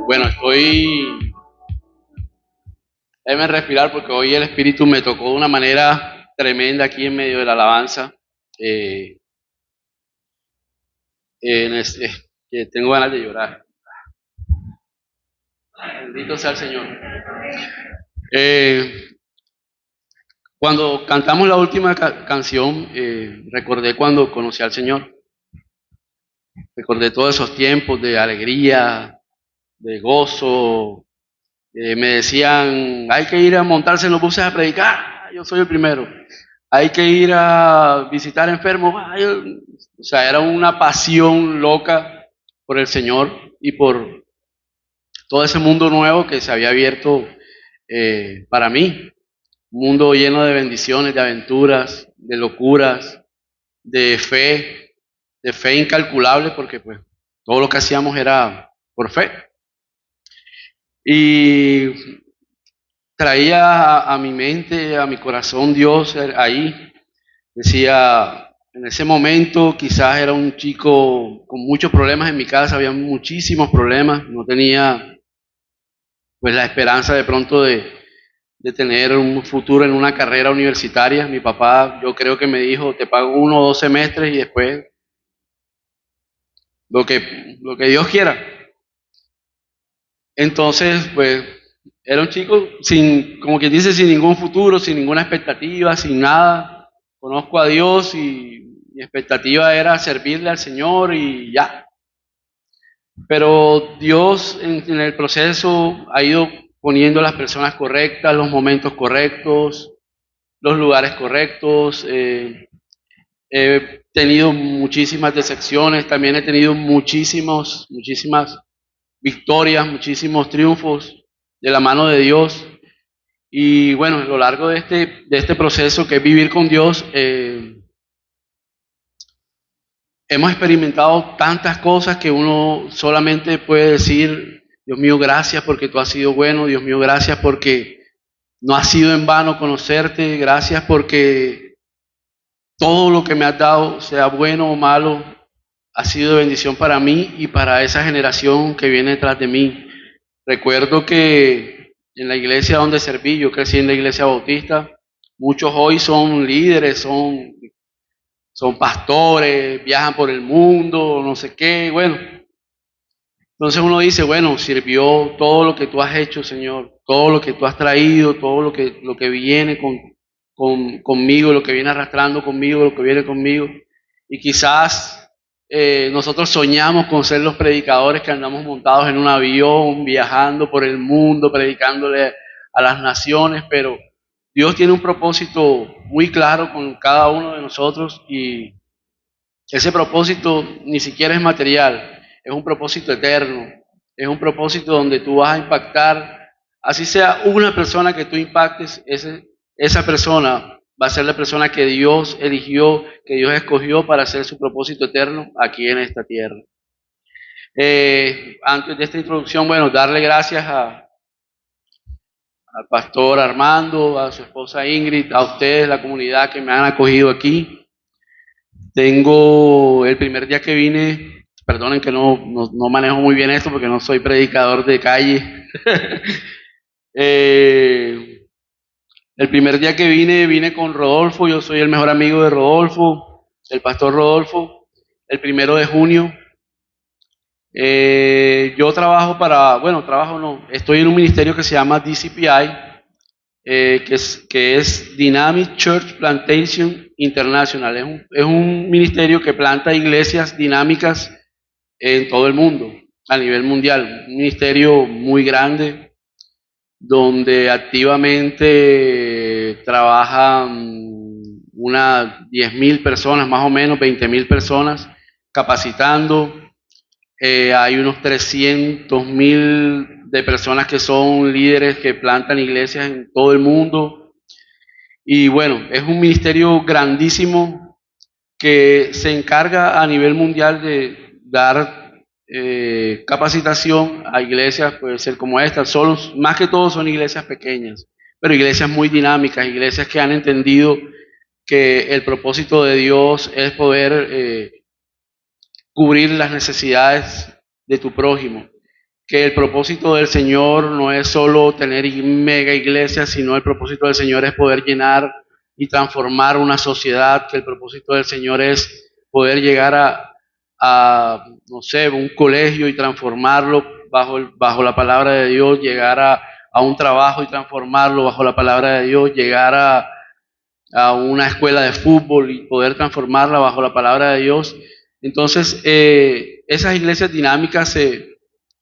Bueno, déjeme respirar porque hoy el Espíritu me tocó de una manera tremenda aquí en medio de la alabanza. Eh, que tengo ganas de llorar. Bendito sea el Señor. Eh, Cuando cantamos la última canción, recordé cuando conocí al Señor. Recordé todos esos tiempos de alegría, de gozo. Me decían, hay que ir a montarse en los buses a predicar. Yo soy el primero. Hay que ir a visitar enfermos. O sea, era una pasión loca por el Señor y por todo ese mundo nuevo que se había abierto para mí. Un mundo lleno de bendiciones, de aventuras, de locuras, de fe incalculable, porque pues todo lo que hacíamos era por fe. Y traía a mi mente, a mi corazón Dios ahí. Decía, en ese momento quizás era un chico con muchos problemas en mi casa, había muchísimos problemas, no tenía pues la esperanza de pronto de tener un futuro en una carrera universitaria. Mi papá, yo creo que me dijo, te pago 1 o 2 semestres y después lo que Dios quiera. Entonces, pues, era un chico sin, como quien dice, sin ningún futuro, sin ninguna expectativa, sin nada. Conozco a Dios y mi expectativa era servirle al Señor y ya. Pero Dios en el proceso ha ido poniendo las personas correctas, los momentos correctos, los lugares correctos. He tenido muchísimas decepciones, también he tenido muchísimas victorias, muchísimos triunfos de la mano de Dios. Y bueno, a lo largo de este proceso que es vivir con Dios, hemos experimentado tantas cosas que uno solamente puede decir, Dios mío, gracias porque tú has sido bueno, Dios mío, gracias porque no ha sido en vano conocerte, gracias porque todo lo que me has dado, sea bueno o malo, ha sido de bendición para mí y para esa generación que viene detrás de mí. Recuerdo que en la iglesia donde serví, yo crecí en la iglesia bautista, muchos hoy son líderes, son pastores, viajan por el mundo, no sé qué, bueno. Entonces uno dice, bueno, sirvió todo lo que tú has hecho, Señor, todo lo que tú has traído, todo lo que viene conmigo, lo que viene arrastrando conmigo, lo que viene conmigo. Y quizás nosotros soñamos con ser los predicadores que andamos montados en un avión, viajando por el mundo, predicándole a las naciones, pero Dios tiene un propósito muy claro con cada uno de nosotros y ese propósito ni siquiera es material, es un propósito eterno, es un propósito donde tú vas a impactar, así sea una persona que tú impactes, esa persona va a ser la persona que Dios eligió, que Dios escogió para hacer su propósito eterno aquí en esta tierra. Antes de esta introducción, bueno, darle gracias al pastor Armando, a su esposa Ingrid, a ustedes, la comunidad que me han acogido aquí. Tengo el primer día que vine, perdonen que no manejo muy bien esto porque no soy predicador de calle. El primer día que vine con Rodolfo, yo soy el mejor amigo de Rodolfo, el pastor Rodolfo, el 1 de junio. Yo trabajo no, estoy en un ministerio que se llama DCPI, que es Dynamic Church Plantation International. Es un ministerio que planta iglesias dinámicas en todo el mundo, a nivel mundial. Un ministerio muy grande donde activamente trabajan unas 10.000 personas, más o menos 20.000 personas, capacitando. Hay unos 300.000 de personas que son líderes que plantan iglesias en todo el mundo. Y bueno, es un ministerio grandísimo que se encarga a nivel mundial de dar capacitación a iglesias, puede ser como esta, más que todo son iglesias pequeñas, pero iglesias muy dinámicas, iglesias que han entendido que el propósito de Dios es poder cubrir las necesidades de tu prójimo. Que el propósito del Señor no es solo tener mega iglesias, sino el propósito del Señor es poder llenar y transformar una sociedad, que el propósito del Señor es poder llegar no sé, un colegio y transformarlo bajo la palabra de Dios, llegar a un trabajo y transformarlo bajo la palabra de Dios, llegar a una escuela de fútbol y poder transformarla bajo la palabra de Dios. Entonces, esas iglesias dinámicas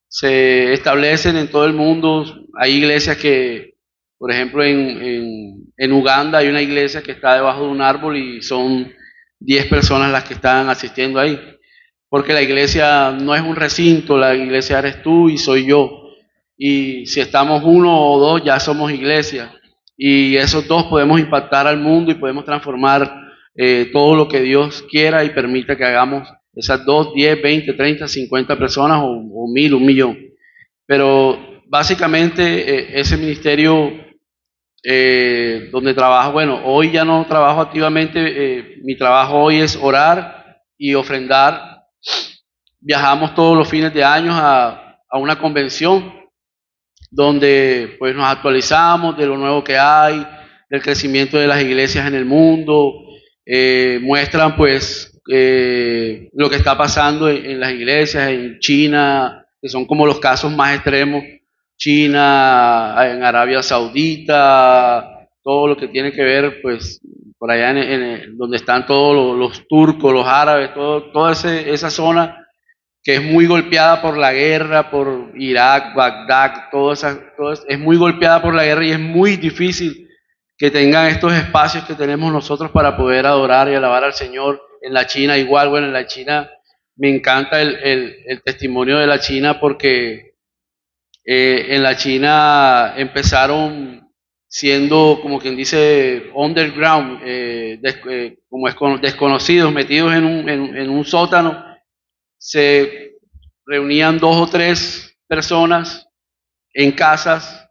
se establecen en todo el mundo. Hay iglesias que, por ejemplo, en Uganda hay una iglesia que está debajo de un árbol y son 10 personas las que están asistiendo ahí. Porque la iglesia no es un recinto, la iglesia eres tú y soy yo. Y si estamos uno o dos, ya somos iglesia. Y esos dos podemos impactar al mundo y podemos transformar todo lo que Dios quiera y permita que hagamos esas 2, 10, 20, 30, 50 personas o 1000, 1.000.000. Pero básicamente ese ministerio donde trabajo, bueno, hoy ya no trabajo activamente, mi trabajo hoy es orar y ofrendar. Viajamos todos los fines de año a una convención donde pues nos actualizamos de lo nuevo que hay, del crecimiento de las iglesias en el mundo, muestran pues lo que está pasando en las iglesias, en China, que son como los casos más extremos, China, en Arabia Saudita, todo lo que tiene que ver pues por allá donde están todos los turcos, los árabes, toda esa zona que es muy golpeada por la guerra, por Irak, Bagdad, es muy golpeada por la guerra y es muy difícil que tengan estos espacios que tenemos nosotros para poder adorar y alabar al Señor. En la China igual, bueno, en la China me encanta el testimonio de la China porque en la China empezaron siendo, como quien dice, underground, como desconocidos, metidos en un sótano. Se reunían 2 o 3 personas en casas,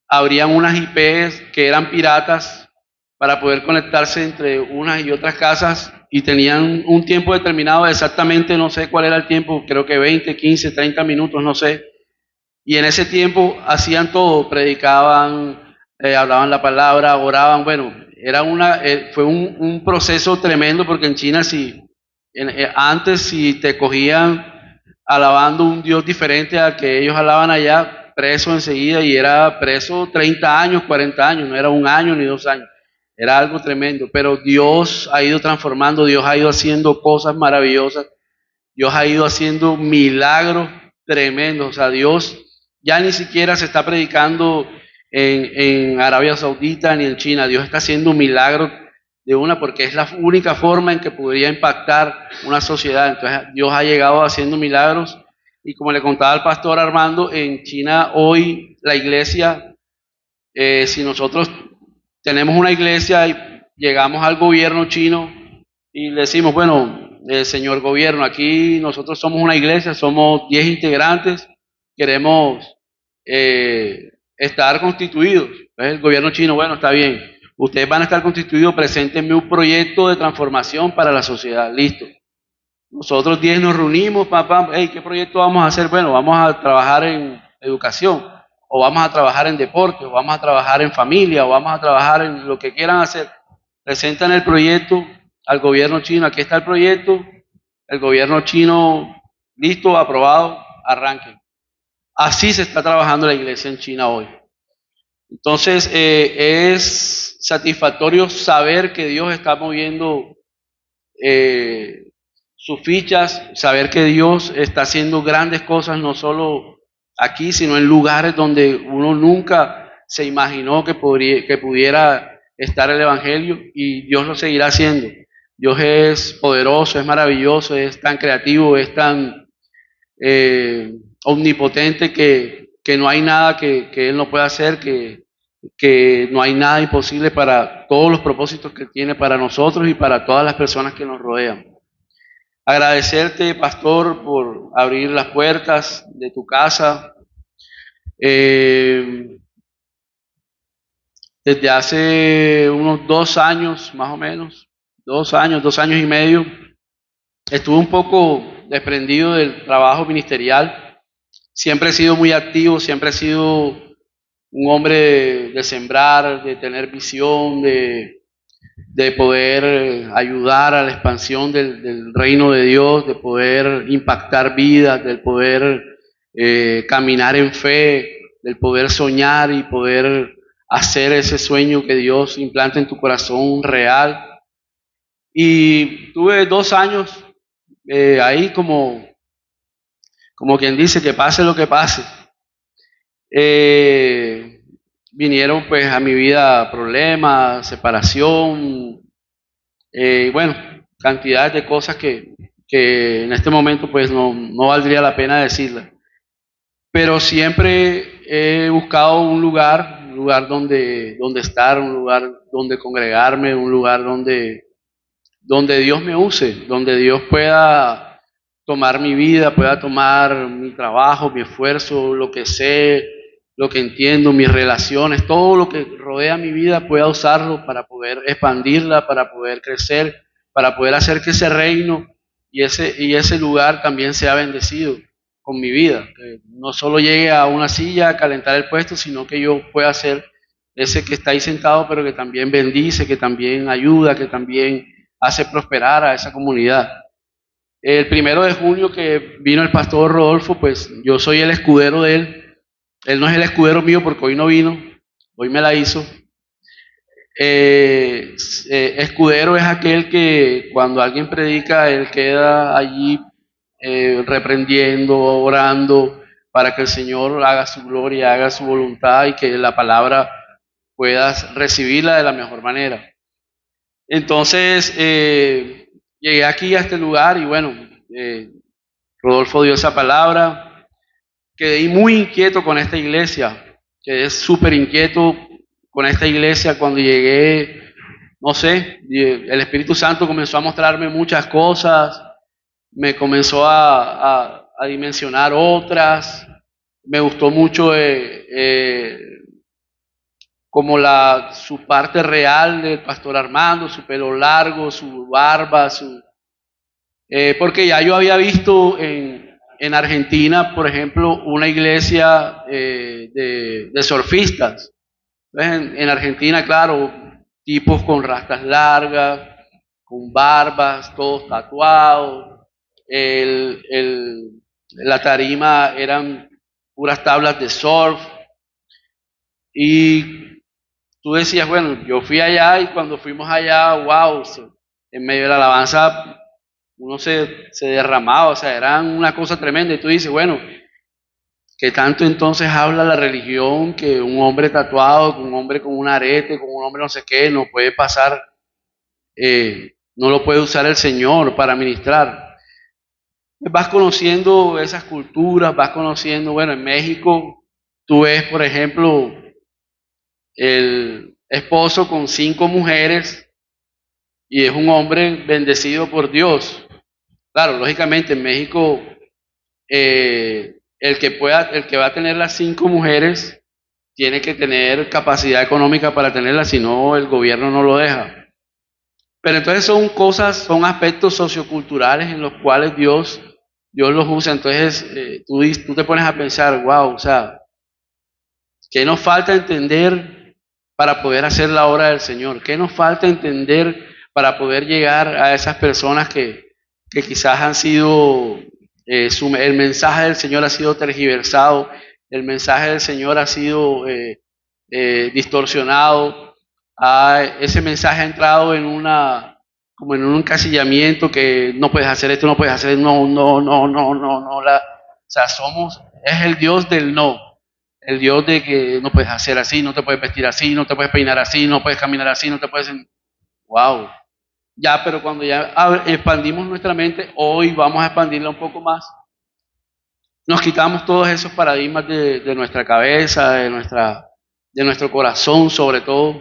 abrían unas IPs que eran piratas para poder conectarse entre unas y otras casas y tenían un tiempo determinado, exactamente no sé cuál era el tiempo, creo que 20, 15, 30 minutos, no sé. Y en ese tiempo hacían todo, predicaban, hablaban la palabra, oraban, bueno, fue un proceso tremendo porque en China antes si te cogían alabando un Dios diferente al que ellos alaban allá, preso enseguida y era preso 30 años, 40 años, no era 1 año ni 2 años, era algo tremendo, pero Dios ha ido transformando, Dios ha ido haciendo cosas maravillosas, Dios ha ido haciendo milagros tremendos, o sea, Dios ya ni siquiera se está predicando en Arabia Saudita ni en China, Dios está haciendo milagros de una porque es la única forma en que podría impactar una sociedad. Entonces Dios ha llegado haciendo milagros y como le contaba al pastor Armando, en China hoy la iglesia, si nosotros tenemos una iglesia y llegamos al gobierno chino y le decimos, bueno, señor gobierno, aquí nosotros somos una iglesia, somos 10 integrantes, queremos estar constituidos. Entonces el gobierno chino, bueno, está bien, ustedes van a estar constituidos, preséntenme un proyecto de transformación para la sociedad, listo. Nosotros 10 nos reunimos, papá, hey, ¿qué proyecto vamos a hacer? Bueno, vamos a trabajar en educación, o vamos a trabajar en deporte, o vamos a trabajar en familia, o vamos a trabajar en lo que quieran hacer. Presentan el proyecto al gobierno chino, aquí está el proyecto, el gobierno chino, listo, aprobado, arranquen. Así se está trabajando la iglesia en China hoy. Entonces, es satisfactorio saber que Dios está moviendo sus fichas, saber que Dios está haciendo grandes cosas, no solo aquí, sino en lugares donde uno nunca se imaginó que pudiera estar el Evangelio, y Dios lo seguirá haciendo. Dios es poderoso, es maravilloso, es tan creativo, es tan omnipotente que no hay nada que Él no pueda hacer, que no hay nada imposible para todos los propósitos que tiene para nosotros y para todas las personas que nos rodean. Agradecerte, pastor, por abrir las puertas de tu casa. Desde hace unos 2 años, más o menos, 2 años y medio, estuve un poco desprendido del trabajo ministerial. Siempre he sido muy activo, siempre he sido un hombre de sembrar, de tener visión, de poder ayudar a la expansión del reino de Dios, de poder impactar vidas, del poder caminar en fe, del poder soñar y poder hacer ese sueño que Dios implanta en tu corazón real. Y tuve 2 años ahí como quien dice, que pase lo que pase. Eh, Vinieron pues a mi vida problemas, separación, bueno, cantidades de cosas que en este momento pues no valdría la pena decirlas. Pero siempre he buscado un lugar donde estar, un lugar donde congregarme, un lugar donde Dios me use, donde Dios pueda tomar mi vida, pueda tomar mi trabajo, mi esfuerzo, lo que sé, lo que entiendo, mis relaciones, todo lo que rodea mi vida, pueda usarlo para poder expandirla, para poder crecer, para poder hacer que ese reino y ese lugar también sea bendecido con mi vida. Que no solo llegue a una silla a calentar el puesto, sino que yo pueda ser ese que está ahí sentado, pero que también bendice, que también ayuda, que también hace prosperar a esa comunidad. El 1 de junio que vino el pastor Rodolfo, pues yo soy el escudero de él. Él no es el escudero mío porque hoy no vino, hoy me la hizo. Escudero es aquel que cuando alguien predica, él queda allí reprendiendo, orando, para que el Señor haga su gloria, haga su voluntad y que la palabra puedas recibirla de la mejor manera. Entonces, llegué aquí a este lugar y bueno, Rodolfo dio esa palabra. Quedé muy inquieto con esta iglesia, quedé súper inquieto con esta iglesia cuando llegué, no sé, el Espíritu Santo comenzó a mostrarme muchas cosas, me comenzó a dimensionar otras, me gustó mucho como su parte real del pastor Armando, su pelo largo, su barba, porque ya yo había visto en Argentina, por ejemplo, una iglesia de surfistas. Entonces, en Argentina, claro, tipos con rastas largas, con barbas, todos tatuados. La tarima eran puras tablas de surf. Y tú decías, bueno, yo fui allá y cuando fuimos allá, wow, en medio de la alabanza uno se derramaba, o sea, era una cosa tremenda. Y tú dices, bueno, ¿qué tanto entonces habla la religión que un hombre tatuado, que un hombre con un arete, con un hombre no sé qué, no puede pasar, no lo puede usar el Señor para ministrar? Vas conociendo esas culturas, vas conociendo, bueno, en México tú ves, por ejemplo, el esposo con 5 mujeres y es un hombre bendecido por Dios. Claro, lógicamente en México el que va a tener las 5 mujeres tiene que tener capacidad económica para tenerlas, si no el gobierno no lo deja. Pero entonces son cosas, son aspectos socioculturales en los cuales Dios los usa. Entonces tú te pones a pensar, wow, o sea, ¿qué nos falta entender para poder hacer la obra del Señor? ¿Qué nos falta entender para poder llegar a esas personas que quizás han sido, el mensaje del Señor ha sido tergiversado, el mensaje del Señor ha sido distorsionado, ese mensaje ha entrado como en un encasillamiento que no puedes hacer esto, no puedes hacer, no, o sea, es el Dios del no. El Dios de que no puedes hacer así, no te puedes vestir así, no te puedes peinar así, no puedes caminar así, no te puedes... ¡Wow! Ya, pero cuando ya expandimos nuestra mente, hoy vamos a expandirla un poco más. Nos quitamos todos esos paradigmas de nuestra cabeza, de nuestro corazón sobre todo,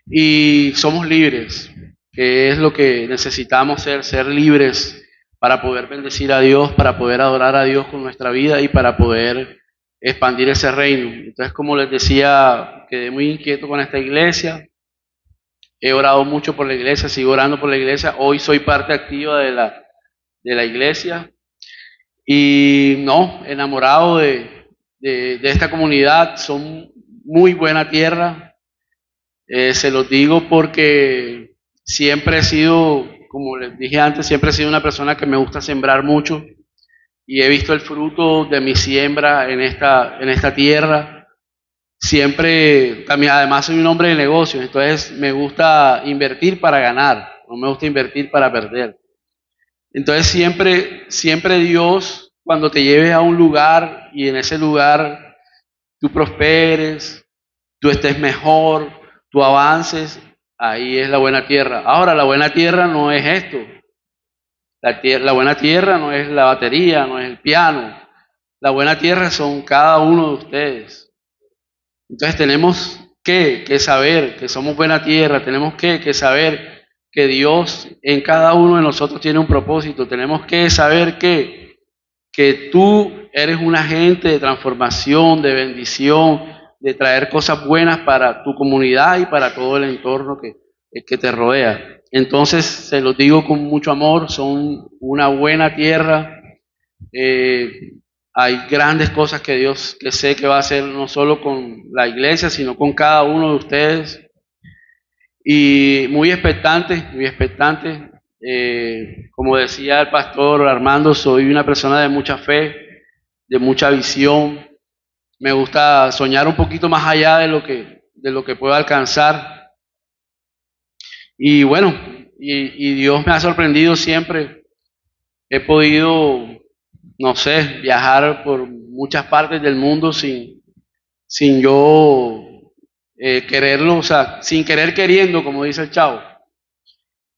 y somos libres, que es lo que necesitamos ser libres para poder bendecir a Dios, para poder adorar a Dios con nuestra vida y para poder expandir ese reino. Entonces, como les decía, quedé muy inquieto con esta iglesia. he orado mucho por la iglesia, sigo orando por la iglesia. Hoy soy parte activa de la iglesia y no, enamorado de esta comunidad. Son muy buena tierra. Se los digo porque siempre he sido, como les dije antes, siempre he sido una persona que me gusta sembrar mucho y he visto el fruto de mi siembra en esta tierra. Siempre, también, además soy un hombre de negocios, entonces me gusta invertir para ganar, no me gusta invertir para perder. Entonces siempre Dios, cuando te lleves a un lugar y en ese lugar tú prosperes, tú estés mejor, tú avances, ahí es la buena tierra. Ahora, la buena tierra no es esto. La buena tierra no es la batería, no es el piano. La buena tierra son cada uno de ustedes. Entonces tenemos que saber que somos buena tierra, tenemos que saber que Dios en cada uno de nosotros tiene un propósito, tenemos que saber que tú eres un agente de transformación, de bendición, de traer cosas buenas para tu comunidad y para todo el entorno que te rodea. Entonces, se los digo con mucho amor, son una buena tierra. Hay grandes cosas que Dios, que sé que va a hacer no solo con la iglesia, sino con cada uno de ustedes. Y muy expectante, muy expectante. Como decía el pastor Armando, soy una persona de mucha fe, de mucha visión. Me gusta soñar un poquito más allá de lo que puedo alcanzar. Y bueno, y Dios me ha sorprendido siempre. He podido, no sé, viajar por muchas partes del mundo sin yo quererlo, o sea, sin querer queriendo, como dice el chavo.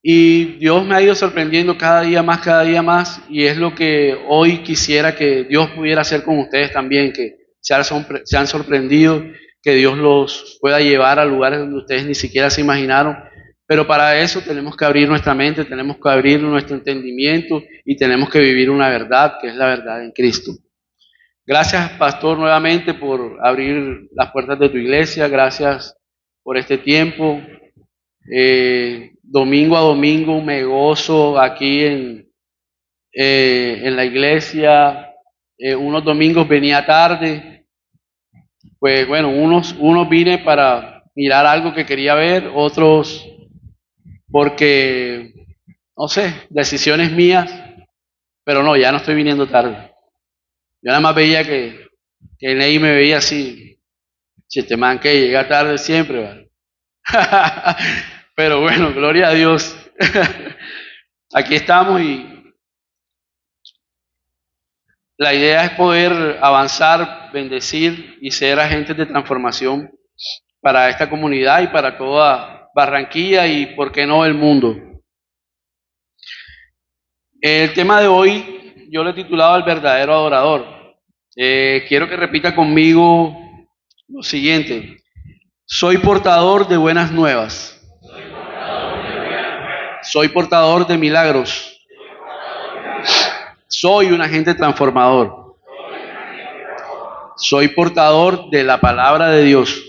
Y Dios me ha ido sorprendiendo cada día más, y es lo que hoy quisiera que Dios pudiera hacer con ustedes también, que se han sorprendido, que Dios los pueda llevar a lugares donde ustedes ni siquiera se imaginaron. Pero para eso tenemos que abrir nuestra mente, tenemos que abrir nuestro entendimiento y tenemos que vivir una verdad, que es la verdad en Cristo. Gracias, pastor, nuevamente por abrir las puertas de tu iglesia. Gracias por este tiempo. Domingo a domingo me gozo aquí en la iglesia. Unos domingos venía tarde. Pues bueno, unos vine para mirar algo que quería ver, otros porque, no sé, decisiones mías, pero no, ya no estoy viniendo tarde. Yo nada más veía que Ney me veía así, si este man que llega tarde siempre, ¿vale? Pero bueno, gloria a Dios. Aquí estamos y la idea es poder avanzar, bendecir y ser agentes de transformación para esta comunidad y para toda Barranquilla y, por qué no, el mundo. El tema de hoy yo lo he titulado El verdadero adorador. Quiero que repita conmigo lo siguiente. Soy portador de buenas nuevas. Soy portador de milagros. Soy un agente transformador. Soy portador de la palabra de Dios.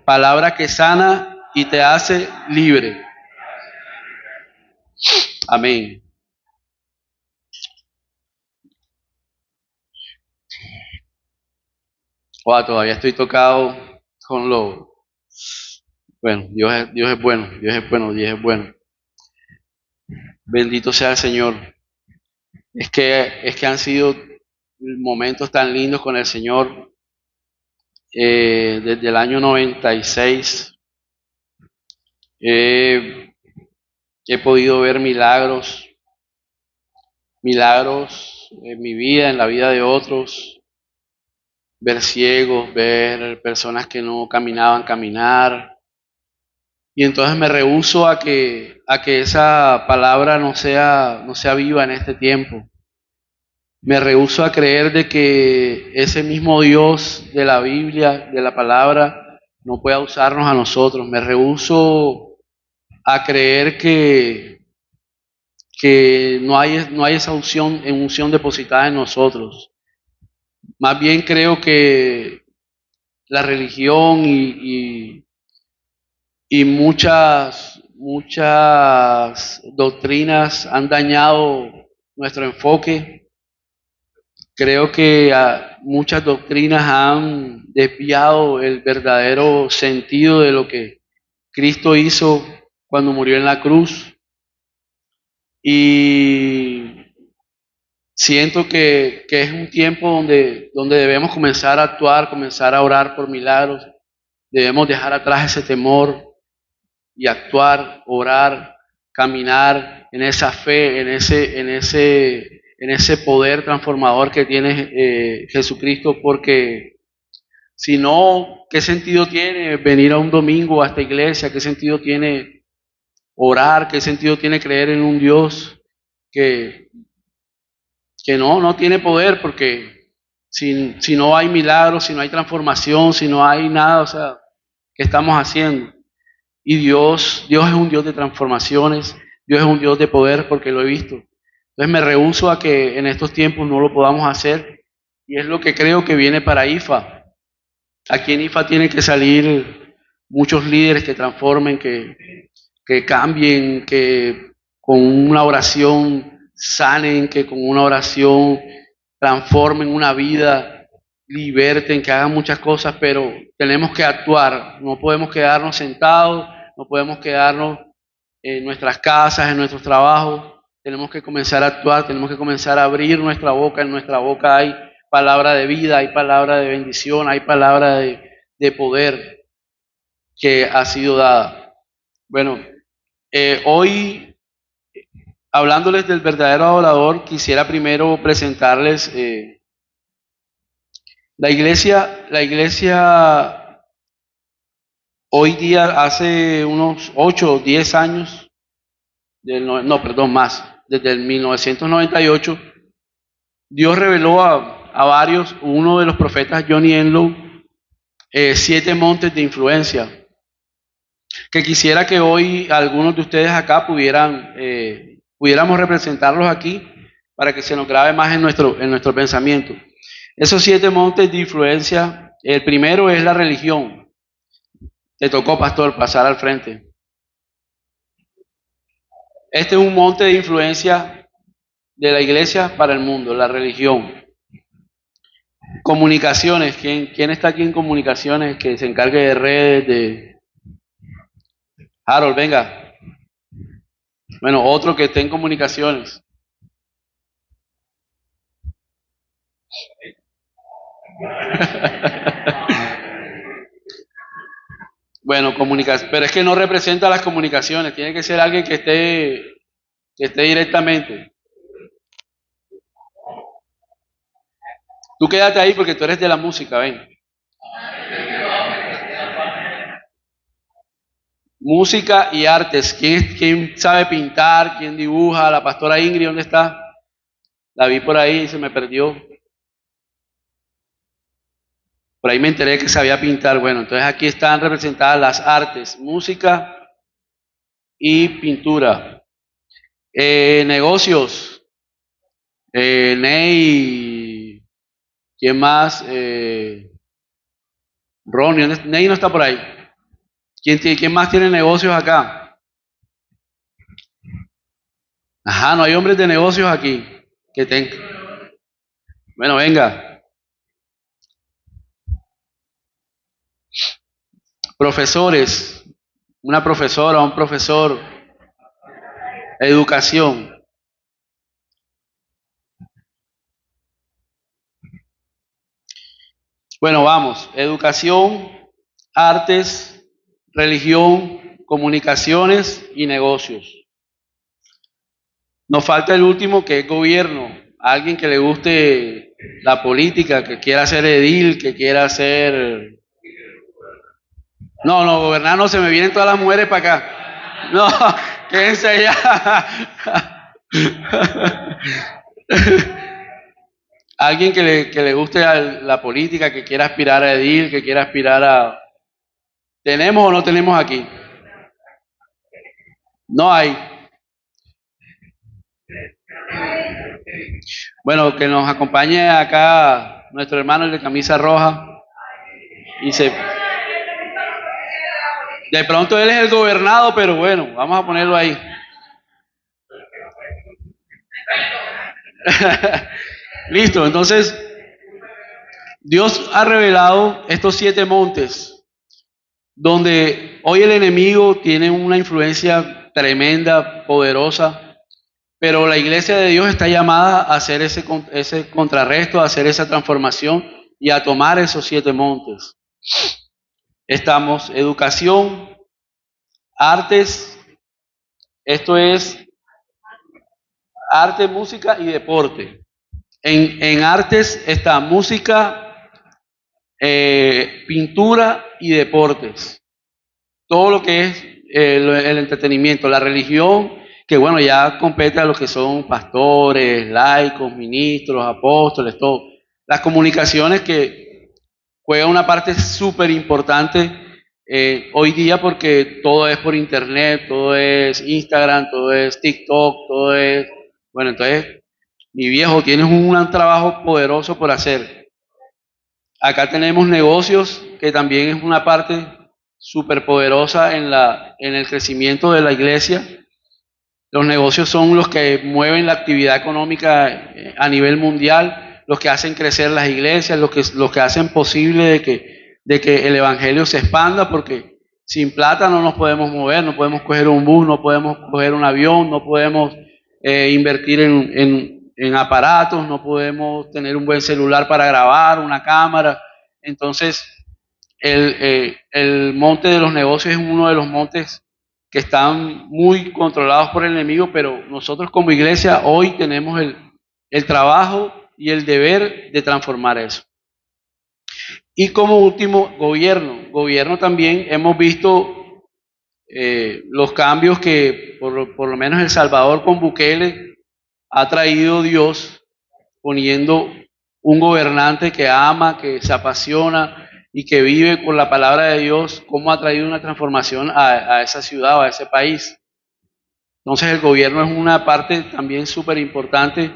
Palabra que sana y te hace libre. Amén. Todavía estoy tocado con lo... Bueno, Dios es bueno, Dios es bueno, Dios es bueno. Bendito sea el Señor. Es que han sido momentos tan lindos con el Señor. Desde el año 96 he podido ver milagros en mi vida, en la vida de otros, ver ciegos, ver personas que no caminaban, caminar. Y entonces me rehúso a que esa palabra no sea viva en este tiempo. Me rehúso a creer de que ese mismo Dios de la Biblia, de la palabra, no pueda usarnos a nosotros. Me rehúso a creer que no hay esa unción depositada en nosotros. Más bien creo que la religión y y muchas doctrinas han dañado nuestro enfoque. Creo que muchas doctrinas han desviado el verdadero sentido de lo que Cristo hizo cuando murió en la cruz. Y siento que es un tiempo donde debemos comenzar a actuar, comenzar a orar por milagros. Debemos dejar atrás ese temor y actuar, orar, caminar en esa fe, en ese poder transformador que tiene Jesucristo, porque si no, ¿qué sentido tiene venir a un domingo a esta iglesia? ¿Qué sentido tiene orar? ¿Qué sentido tiene creer en un Dios que, que no tiene poder? Porque si no hay milagros, si no hay transformación, si no hay nada, o sea, ¿qué estamos haciendo? Y Dios es un Dios de transformaciones, Dios es un Dios de poder porque lo he visto. Entonces me rehúso a que en estos tiempos no lo podamos hacer y es lo que creo que viene para IFA. Aquí en IFA tienen que salir muchos líderes que transformen, que cambien, que con una oración sanen, que con una oración transformen una vida, liberten, que hagan muchas cosas, pero tenemos que actuar, no podemos quedarnos sentados, no podemos quedarnos en nuestras casas, en nuestros trabajos, tenemos que comenzar a actuar, tenemos que comenzar a abrir nuestra boca, en nuestra boca hay palabra de vida, hay palabra de bendición, hay palabra de poder que ha sido dada. Bueno, hoy, hablándoles del verdadero adorador, quisiera primero presentarles la iglesia hoy día, hace unos 8 o 10 años, perdón, más, desde el 1998, Dios reveló a varios, uno de los profetas, Johnny Enlow, 7 montes de influencia, que quisiera que hoy algunos de ustedes acá pudiéramos representarlos aquí para que se nos grabe más en nuestro pensamiento. Esos 7 montes de influencia, el primero es la religión. Te tocó, pastor, pasar al frente. Este es un monte de influencia de la iglesia para el mundo, la religión. Comunicaciones, ¿quién está aquí en comunicaciones que se encargue de redes? Harold, venga. Bueno, otro que esté en comunicaciones. Bueno, pero es que no representa las comunicaciones, tiene que ser alguien que esté directamente. Tú quédate ahí porque tú eres de la música, ven. Música y artes. ¿Quién sabe pintar? ¿Quién dibuja? La pastora Ingrid, ¿dónde está? La vi por ahí y se me perdió. Por ahí me enteré que sabía pintar. Bueno, entonces aquí están representadas las artes, música y pintura. Negocios. Ney. ¿Quién más? Ronnie. Ney no está por ahí. ¿Quién más tiene negocios acá? Ajá, no hay hombres de negocios aquí. Bueno, venga. Profesores. Una profesora, un profesor. Educación. Bueno, vamos. Educación, artes, religión, comunicaciones y negocios. Nos falta el último, que es gobierno. Alguien que le guste la política, que quiera ser edil, que quiera ser... No, gobernar no, se me vienen todas las mujeres para acá. No, quédense allá. Alguien que le guste la política, que quiera aspirar a edil, que quiera aspirar a... ¿Tenemos o no tenemos aquí? No hay. Bueno, que nos acompañe acá nuestro hermano el de camisa roja. Y se... De pronto él es el gobernado, pero bueno, vamos a ponerlo ahí. Listo, entonces Dios ha revelado estos 7 montes, donde hoy el enemigo tiene una influencia tremenda, poderosa, pero la iglesia de Dios está llamada a hacer ese contrarresto, a hacer esa transformación y a tomar esos 7 montes. Estamos educación, artes, esto es arte, música y deporte. En artes está música, pintura y deportes. Todo lo que es el entretenimiento, la religión, que bueno, ya compete a los que son pastores, laicos, ministros, apóstoles, todo. Las comunicaciones que juegan una parte súper importante hoy día porque todo es por internet, todo es Instagram, todo es TikTok, todo es... Bueno, entonces, mi viejo, tienes un trabajo poderoso por hacer. Acá tenemos negocios, que también es una parte súper poderosa en el crecimiento de la iglesia. Los negocios son los que mueven la actividad económica a nivel mundial, los que hacen crecer las iglesias, los que hacen posible de que el evangelio se expanda, porque sin plata no nos podemos mover, no podemos coger un bus, no podemos coger un avión, no podemos invertir en aparatos, no podemos tener un buen celular para grabar, una cámara. Entonces, el monte de los negocios es uno de los montes que están muy controlados por el enemigo, pero nosotros como iglesia hoy tenemos el trabajo y el deber de transformar eso. Y como último, gobierno. Gobierno también hemos visto los cambios que por lo menos El Salvador con Bukele ha traído Dios, poniendo un gobernante que ama, que se apasiona y que vive por la palabra de Dios, cómo ha traído una transformación a esa ciudad o a ese país. Entonces el gobierno es una parte también súper importante.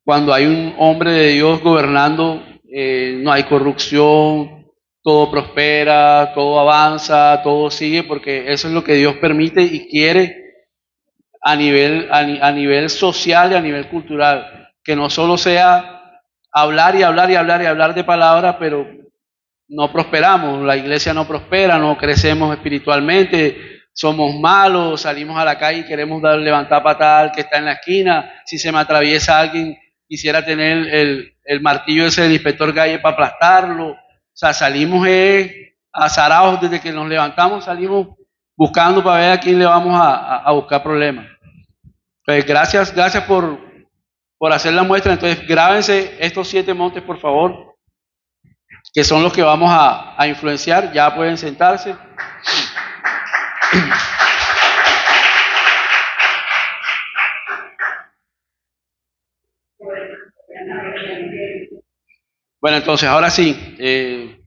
Cuando hay un hombre de Dios gobernando, no hay corrupción, todo prospera, todo avanza, todo sigue, porque eso es lo que Dios permite y quiere a nivel social y a nivel cultural. Que no solo sea hablar y hablar y hablar y hablar de palabras, pero no prosperamos, la iglesia no prospera, no crecemos espiritualmente, somos malos, salimos a la calle y queremos levantar patada al que está en la esquina, si se me atraviesa alguien, quisiera tener el martillo ese del inspector Galle para aplastarlo, o sea, salimos azarados desde que nos levantamos, salimos buscando para ver a quién le vamos a buscar problemas. Entonces, gracias por hacer la muestra. Entonces, grábense estos 7 montes, por favor, que son los que vamos a influenciar. Ya pueden sentarse. Bueno, entonces, ahora sí,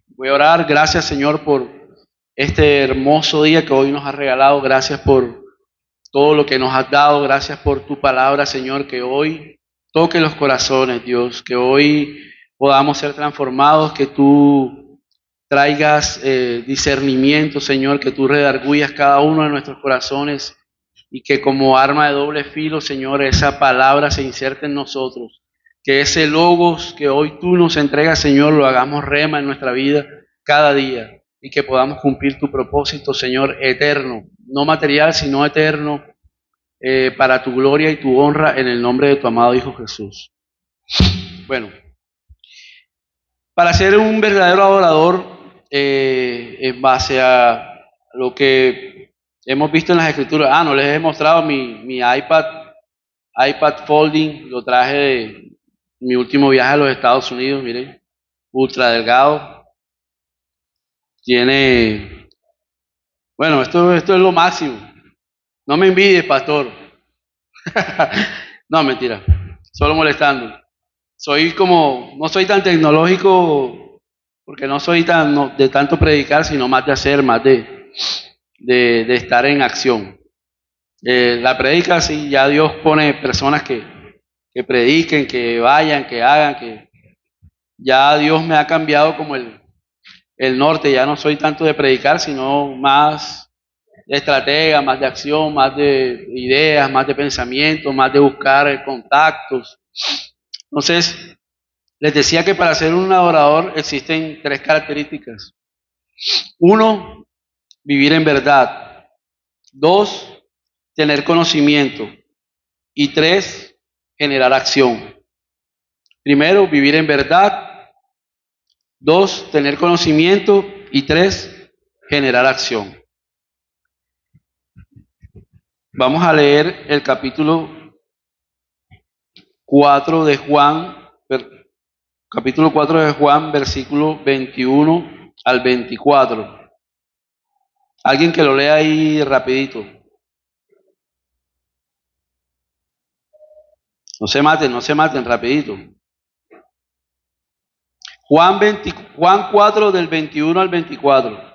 voy a orar. Gracias, Señor, por este hermoso día que hoy nos has regalado. Gracias por todo lo que nos has dado. Gracias por tu palabra, Señor, que hoy toque los corazones, Dios, que hoy podamos ser transformados, que tú traigas discernimiento, Señor, que tú redarguyas cada uno de nuestros corazones y que como arma de doble filo, Señor, esa palabra se inserte en nosotros. Que ese logos que hoy tú nos entregas, Señor, lo hagamos rema en nuestra vida cada día y que podamos cumplir tu propósito, Señor, eterno, no material, sino eterno, para tu gloria y tu honra en el nombre de tu amado Hijo Jesús. Bueno, para ser un verdadero adorador, en base a lo que hemos visto en las escrituras, no les he mostrado mi iPad Folding, lo traje de mi último viaje a los Estados Unidos, miren, ultra delgado, tiene, bueno, esto es lo máximo, no me envidies, pastor, no, mentira, solo molestando, no soy tan tecnológico, porque no soy de tanto predicar, sino más de hacer, más de estar en acción. La predica, sí, ya Dios pone personas que prediquen, que vayan, que hagan, que ya Dios me ha cambiado como el norte. Ya no soy tanto de predicar, sino más de estratega, más de acción, más de ideas, más de pensamiento, más de buscar contactos. Entonces, les decía que para ser un adorador existen 3 características. 1, vivir en verdad. 2, tener conocimiento. Y 3, generar acción. Primero, vivir en verdad. 2, tener conocimiento. Y 3, generar acción. Vamos a leer el capítulo 4 de Juan, capítulo 4 de Juan, versículo 21 al 24. Alguien que lo lea ahí rapidito. No se maten, rapidito. Juan 4 del 21 al 24.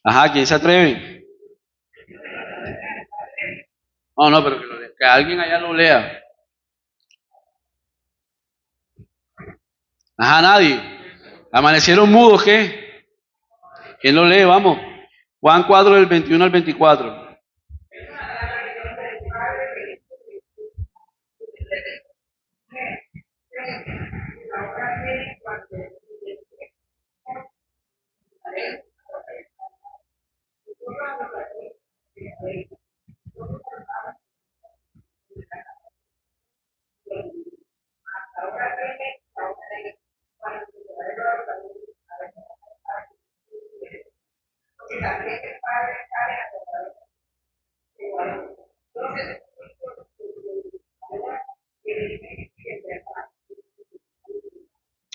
Ajá, ¿quién se atreve? No, pero que alguien allá lo lea. Ajá, nadie. ¿Amanecieron mudos qué? ¿Quién lo lee? Vamos. Juan 4 del 21 al 24.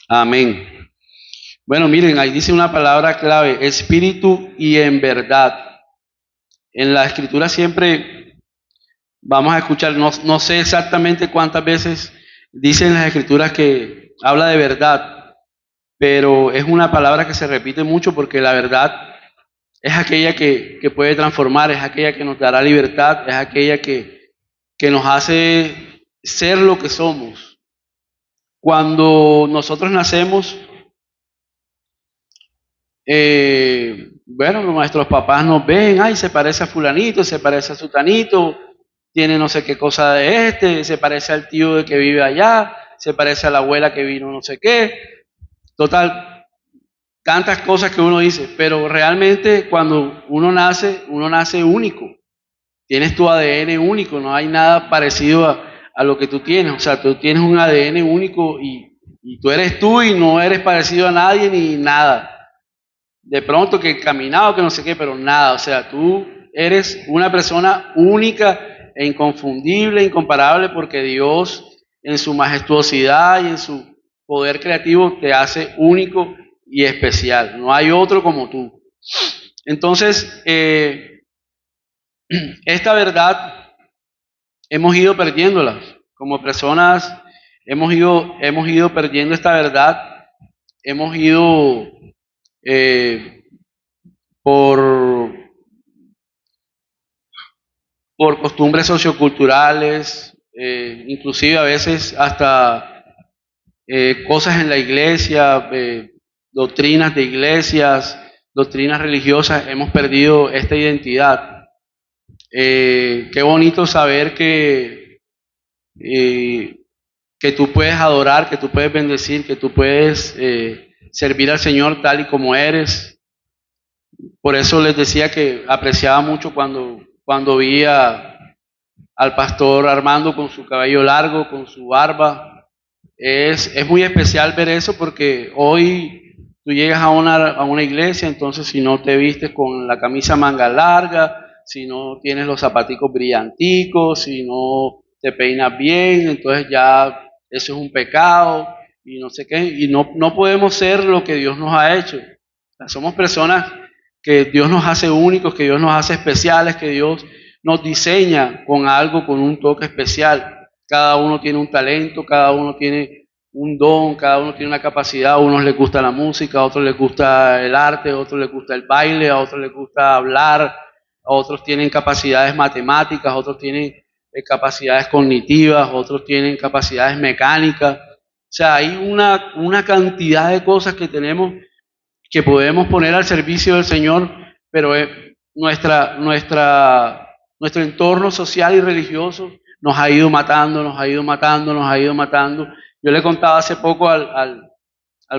Amén. Bueno, miren, ahí dice una palabra clave, espíritu y en verdad. En la escritura siempre vamos a escuchar, no sé exactamente cuántas veces dicen las escrituras que habla de verdad, pero es una palabra que se repite mucho porque la verdad es aquella que puede transformar, es aquella que nos dará libertad, es aquella que nos hace ser lo que somos. Cuando nosotros nacemos, bueno, nuestros papás nos ven, ay, se parece a fulanito, se parece a sutanito, tiene no sé qué cosa de se parece al tío de que vive allá, se parece a la abuela que vino no sé qué. Total, tantas cosas que uno dice, pero realmente cuando uno nace único. Tienes tu ADN único, no hay nada parecido a lo que tú tienes. O sea, tú tienes un ADN único y tú eres tú y no eres parecido a nadie ni nada. De pronto que caminado, que no sé qué, pero nada. O sea, tú eres una persona única e inconfundible, incomparable, porque Dios en su majestuosidad y en su poder creativo te hace único y especial. No hay otro como tú. Entonces, esta verdad hemos ido perdiéndola. Como personas hemos ido perdiendo esta verdad. Hemos ido eh, por, por costumbres socioculturales, inclusive a veces hasta cosas en la iglesia, doctrinas de iglesias, doctrinas religiosas, hemos perdido esta identidad. Qué bonito saber que tú puedes adorar, que tú puedes bendecir, que tú puedes servir al Señor tal y como eres. Por eso les decía que apreciaba mucho cuando vi al pastor Armando con su cabello largo, con su barba. Es muy especial ver eso porque hoy tú llegas a una iglesia, entonces si no te vistes con la camisa manga larga, si no tienes los zapaticos brillanticos, si no te peinas bien, entonces ya eso es un pecado y no sé qué, y no podemos ser lo que Dios nos ha hecho. O sea, somos personas que Dios nos hace únicos, que Dios nos hace especiales, que Dios nos diseña con algo, con un toque especial. Cada uno tiene un talento, cada uno tiene un don, cada uno tiene una capacidad. A unos les gusta la música, a otros les gusta el arte, a otros les gusta el baile, a otros les gusta hablar, a otros tienen capacidades matemáticas, a otros tienen capacidades cognitivas, otros tienen capacidades mecánicas. O sea, hay una cantidad de cosas que tenemos que podemos poner al servicio del Señor, pero nuestro entorno social y religioso nos ha ido matando, nos ha ido matando, nos ha ido matando. Yo le contaba hace poco al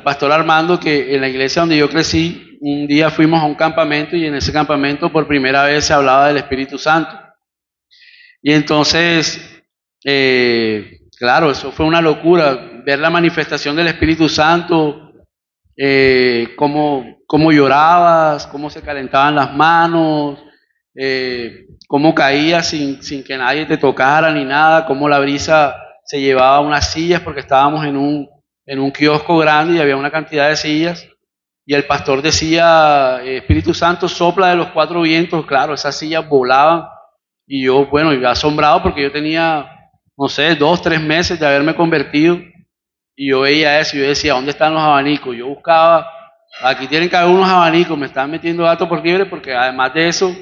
pastor Armando que en la iglesia donde yo crecí, un día fuimos a un campamento y en ese campamento por primera vez se hablaba del Espíritu Santo. Y entonces, claro, eso fue una locura, ver la manifestación del Espíritu Santo, cómo llorabas, cómo se calentaban las manos, cómo caías sin que nadie te tocara ni nada, cómo la brisa se llevaba unas sillas porque estábamos en un kiosco grande y había una cantidad de sillas. Y el pastor decía, Espíritu Santo sopla de los cuatro vientos. Claro, esas sillas volaban. Y yo, bueno, yo asombrado porque yo tenía, no sé, 2, 3 meses de haberme convertido. Y yo veía eso y yo decía, ¿dónde están los abanicos? Yo buscaba, aquí tienen que haber unos abanicos, me están metiendo gato por liebre porque además de eso,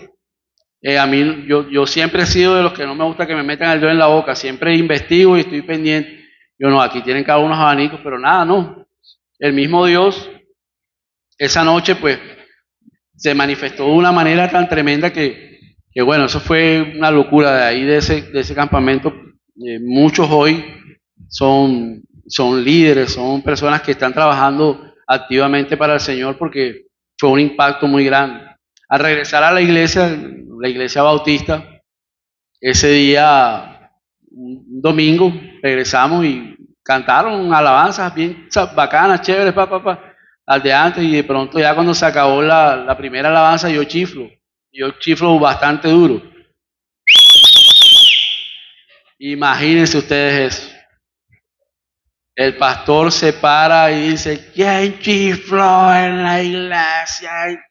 a mí, yo siempre he sido de los que no me gusta que me metan el dedo en la boca, siempre investigo y estoy pendiente. Yo no, aquí tienen que haber unos abanicos, pero nada, no. El mismo Dios, esa noche, pues, se manifestó de una manera tan tremenda que bueno, eso fue una locura de ahí, de ese campamento. Muchos hoy son líderes, son personas que están trabajando activamente para el Señor porque fue un impacto muy grande. Al regresar a la iglesia bautista, ese día, un domingo, regresamos y cantaron alabanzas bien bacanas, chéveres, las de antes, y de pronto ya cuando se acabó la primera alabanza yo chiflo bastante duro. Imagínense ustedes eso. El pastor se para y dice, ¿quién chifló en la iglesia?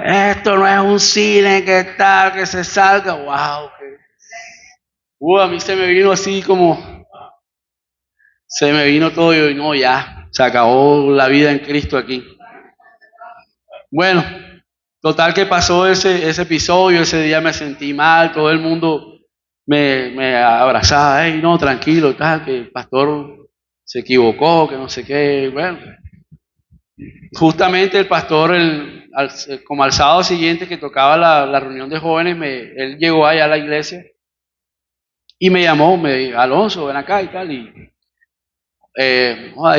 Esto no es un cine que tal, que se salga. Wow. A mí se me vino así como, se me vino todo y no, ya, se acabó la vida en Cristo aquí. Bueno, total que pasó ese episodio, ese día me sentí mal, todo el mundo me abrazaba, hey, no, tranquilo, tal, que el pastor se equivocó, que no sé qué, bueno. Justamente el pastor, como al sábado siguiente que tocaba la reunión de jóvenes, él llegó allá a la iglesia y me llamó, me dijo, Alonso, ven acá y tal, y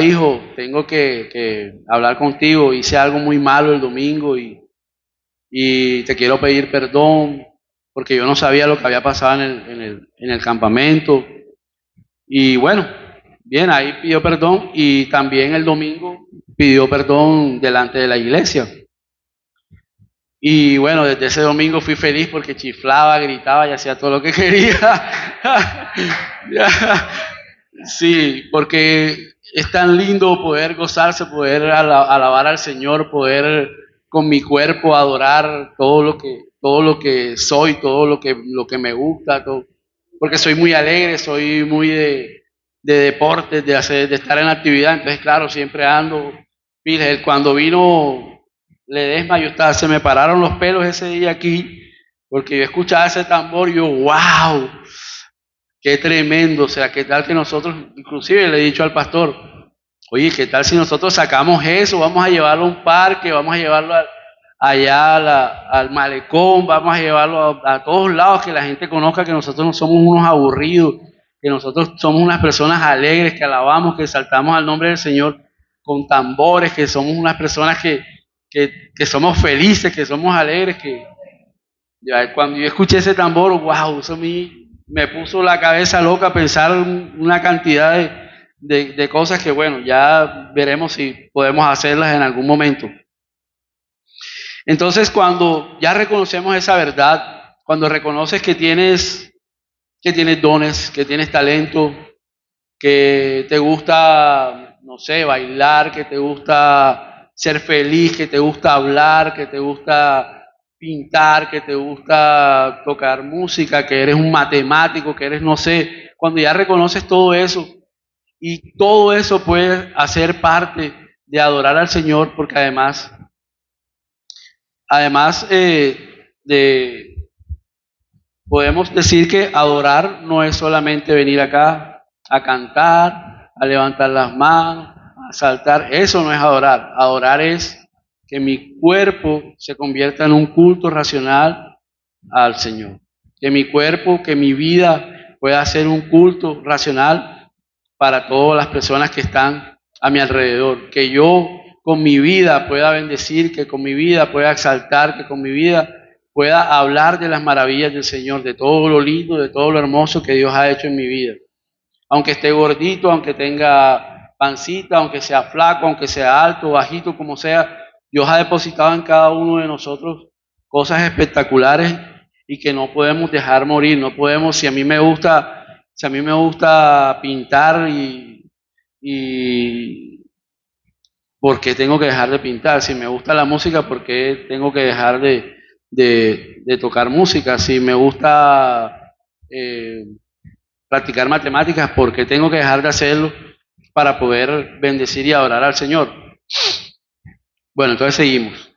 hijo, tengo que hablar contigo, hice algo muy malo el domingo y te quiero pedir perdón porque yo no sabía lo que había pasado en el campamento. Y bueno, bien, ahí pidió perdón y también el domingo pidió perdón delante de la iglesia. Y bueno, desde ese domingo fui feliz porque chiflaba, gritaba y hacía todo lo que quería. Sí, porque es tan lindo poder gozarse, poder alabar al Señor, poder con mi cuerpo adorar todo lo que soy, todo lo que me gusta, todo. Porque soy muy alegre, soy muy de deportes, de estar en actividad. Entonces, claro, siempre ando. Fíjate, cuando vino Ledesma, se me pararon los pelos ese día aquí, porque yo escuchaba ese tambor y yo, wow, qué tremendo. O sea, qué tal que nosotros, inclusive le he dicho al pastor, oye, qué tal si nosotros sacamos eso, vamos a llevarlo a un parque, vamos a llevarlo allá al malecón, vamos a llevarlo a todos lados, que la gente conozca que nosotros no somos unos aburridos, que nosotros somos unas personas alegres, que alabamos, que saltamos al nombre del Señor con tambores, que somos unas personas que somos felices, que somos alegres, que cuando yo escuché ese tambor, wow, eso a mí me puso la cabeza loca a pensar una cantidad de cosas que bueno, ya veremos si podemos hacerlas en algún momento. Entonces, cuando ya reconocemos esa verdad, cuando reconoces que tienes dones, que tienes talento, que te gusta, no sé, bailar, que te gusta ser feliz, que te gusta hablar, que te gusta pintar, que te gusta tocar música, que eres un matemático, que eres, no sé, cuando ya reconoces todo eso, y todo eso puede hacer parte de adorar al Señor, porque además de podemos decir que adorar no es solamente venir acá a cantar, a levantar las manos, a saltar. Eso no es adorar. Adorar es que mi cuerpo se convierta en un culto racional al Señor. Que mi cuerpo, que mi vida pueda ser un culto racional para todas las personas que están a mi alrededor. Que yo con mi vida pueda bendecir, que con mi vida pueda exaltar, que con mi vida pueda hablar de las maravillas del Señor, de todo lo lindo, de todo lo hermoso que Dios ha hecho en mi vida. Aunque esté gordito, aunque tenga pancita, aunque sea flaco, aunque sea alto, bajito, como sea, Dios ha depositado en cada uno de nosotros cosas espectaculares y que no podemos dejar morir. No podemos, si a mí me gusta pintar y ¿por qué tengo que dejar de pintar? Si me gusta la música, ¿por qué tengo que dejar de tocar música? Si me gusta practicar matemáticas, ¿por qué tengo que dejar de hacerlo para poder bendecir y adorar al Señor? Bueno, entonces seguimos.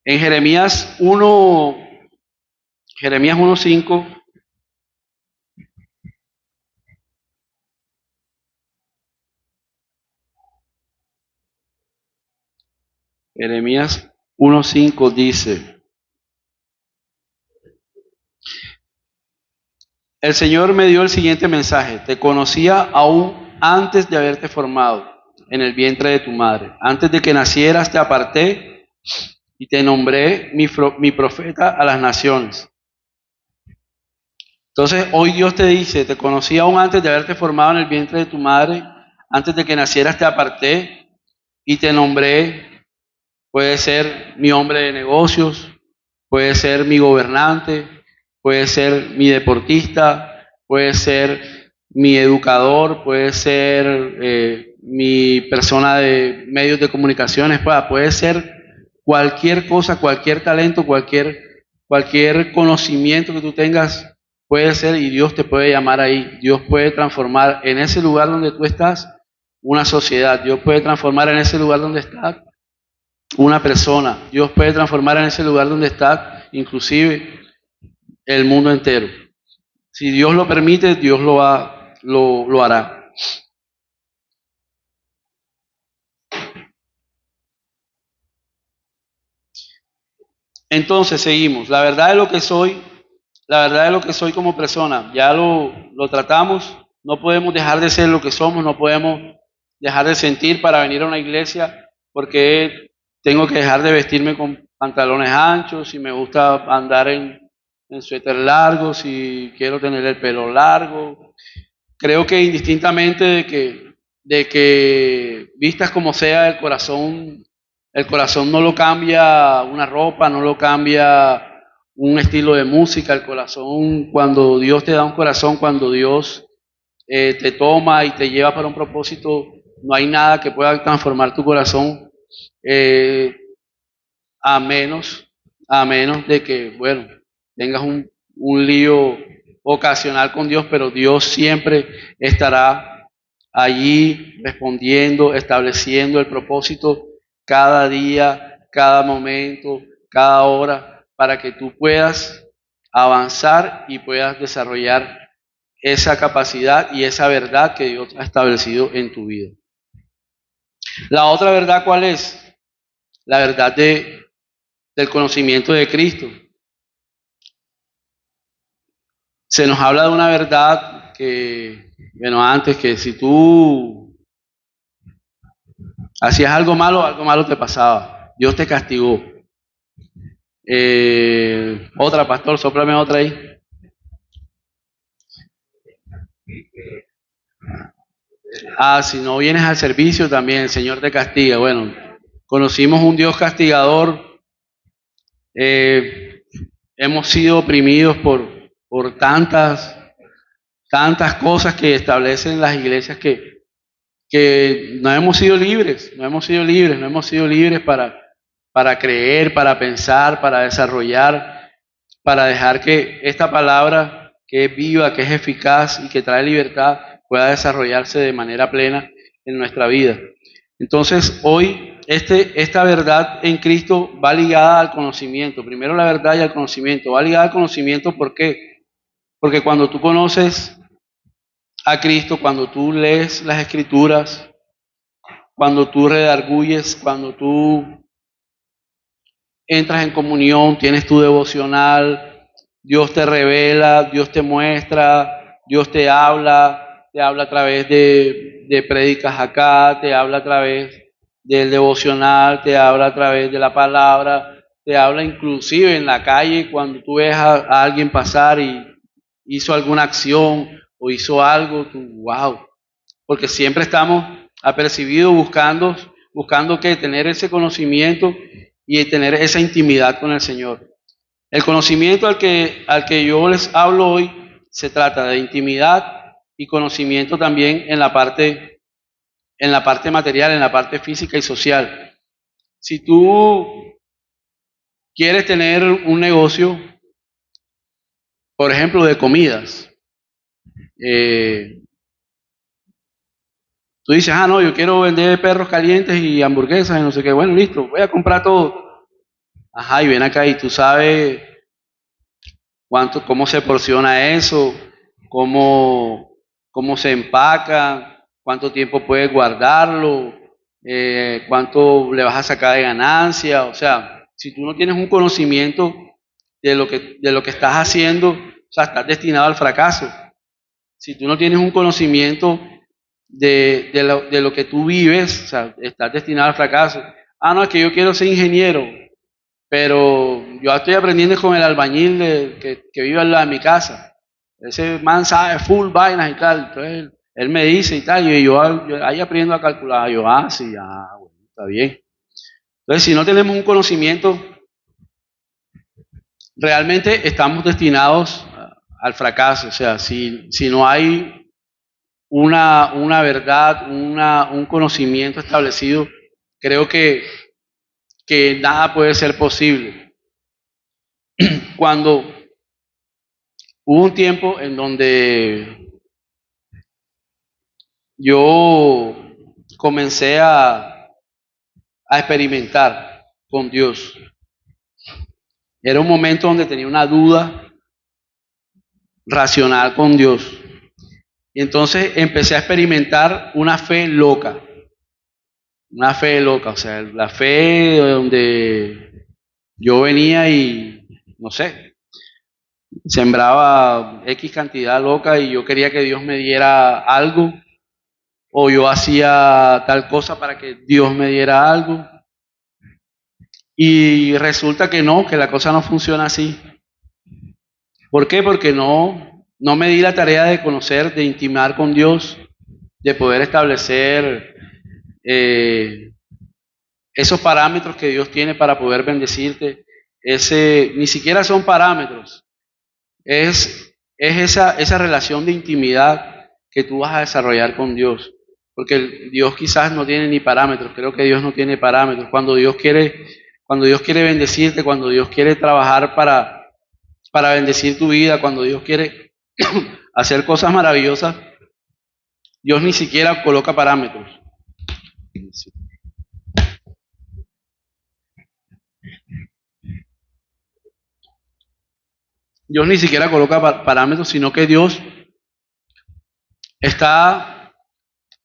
En Jeremías 1:5, Jeremías 1:5 dice: el Señor me dio el siguiente mensaje: te conocía aún antes de haberte formado en el vientre de tu madre. Antes de que nacieras te aparté y te nombré mi profeta a las naciones. Entonces hoy Dios te dice: te conocí aún antes de haberte formado en el vientre de tu madre. Antes de que nacieras te aparté y te nombré. Puede ser mi hombre de negocios, puede ser mi gobernante, puede ser mi deportista, puede ser mi educador, puede ser mi persona de medios de comunicaciones, puede ser cualquier cosa, cualquier talento, cualquier conocimiento que tú tengas, puede ser, y Dios te puede llamar ahí. Dios puede transformar en ese lugar donde tú estás una sociedad. Dios puede transformar en ese lugar donde estás una persona. Dios puede transformar en ese lugar donde estás inclusive el mundo entero. Si Dios lo permite, Dios lo hará. Entonces seguimos. La verdad de lo que soy como persona, ya lo tratamos. No podemos dejar de ser lo que somos, no podemos dejar de sentir para venir a una iglesia, porque tengo que dejar de vestirme con pantalones anchos, si me gusta andar en suéter largo, si quiero tener el pelo largo. Creo que indistintamente de que vistas como sea, el corazón no lo cambia una ropa, no lo cambia un estilo de música. El corazón, cuando Dios te da un corazón, cuando Dios te toma y te lleva para un propósito, no hay nada que pueda transformar tu corazón, eh, a menos, a menos de que, bueno, tengas un lío ocasional con Dios, pero Dios siempre estará allí respondiendo, estableciendo el propósito cada día, cada momento, cada hora, para que tú puedas avanzar y puedas desarrollar esa capacidad y esa verdad que Dios ha establecido en tu vida. La otra verdad, ¿cuál es? La verdad del conocimiento de Cristo. Se nos habla de una verdad que, bueno, antes, que si tú hacías algo malo te pasaba. Dios te castigó. Otra, pastor, sóplame otra ahí. Si no vienes al servicio también el Señor te castiga. Bueno, conocimos un Dios castigador. Hemos sido oprimidos por tantas cosas que establecen las iglesias, que no hemos sido libres para creer, para pensar, para desarrollar, para dejar que esta palabra, que es viva, que es eficaz y que trae libertad, pueda desarrollarse de manera plena en nuestra vida. Entonces, hoy esta verdad en Cristo va ligada al conocimiento. Primero la verdad y al conocimiento. Va ligada al conocimiento, ¿por qué? Porque cuando tú conoces a Cristo, cuando tú lees las Escrituras, cuando tú redarguyes, cuando tú entras en comunión, tienes tu devocional, Dios te revela, Dios te muestra, Dios te habla a través de prédicas acá, te habla a través del devocional, te habla a través de la palabra, te habla inclusive en la calle cuando tú ves a alguien pasar y hizo alguna acción o hizo algo, tú, wow, porque siempre estamos apercibidos buscando que tener ese conocimiento y tener esa intimidad con el Señor. El conocimiento al que yo les hablo hoy se trata de intimidad y conocimiento también en la parte material, en la parte física y social. Si tú quieres tener un negocio, por ejemplo, de comidas, tú dices, no, yo quiero vender perros calientes y hamburguesas y no sé qué, bueno, listo, voy a comprar todo. Ajá, y ven acá y tú sabes cómo se porciona eso, cómo se empaca, cuánto tiempo puedes guardarlo, cuánto le vas a sacar de ganancia. O sea, si tú no tienes un conocimiento de lo que estás haciendo, o sea, estás destinado al fracaso. Si tú no tienes un conocimiento de lo que tú vives, o sea, estás destinado al fracaso. No, es que yo quiero ser ingeniero, pero yo estoy aprendiendo con el albañil que vive al lado de mi casa. Ese man sabe full vainas y tal. Entonces él me dice y tal, y yo ahí aprendo a calcular. Yo, sí, bueno, está bien. Entonces, si no tenemos un conocimiento, realmente estamos destinados al fracaso. O sea, si no hay una verdad, un conocimiento establecido, creo que nada puede ser posible. Cuando hubo un tiempo en donde yo comencé a experimentar con Dios. Era un momento donde tenía una duda racional con Dios. Y entonces empecé a experimentar una fe loca. Una fe loca, o sea, la fe donde yo venía y, no sé, sembraba X cantidad loca y yo quería que Dios me diera algo, o yo hacía tal cosa para que Dios me diera algo. Y resulta que no, que la cosa no funciona así. ¿Por qué? Porque no me di la tarea de conocer, de intimar con Dios, de poder establecer esos parámetros que Dios tiene para poder bendecirte. Ni siquiera son parámetros, es esa relación de intimidad que tú vas a desarrollar con Dios. Porque Dios quizás no tiene ni parámetros, creo que Dios no tiene parámetros. Cuando Dios quiere bendecirte, cuando Dios quiere trabajar para bendecir tu vida, cuando Dios quiere hacer cosas maravillosas, Dios ni siquiera coloca parámetros. Dios ni siquiera coloca parámetros, sino que Dios está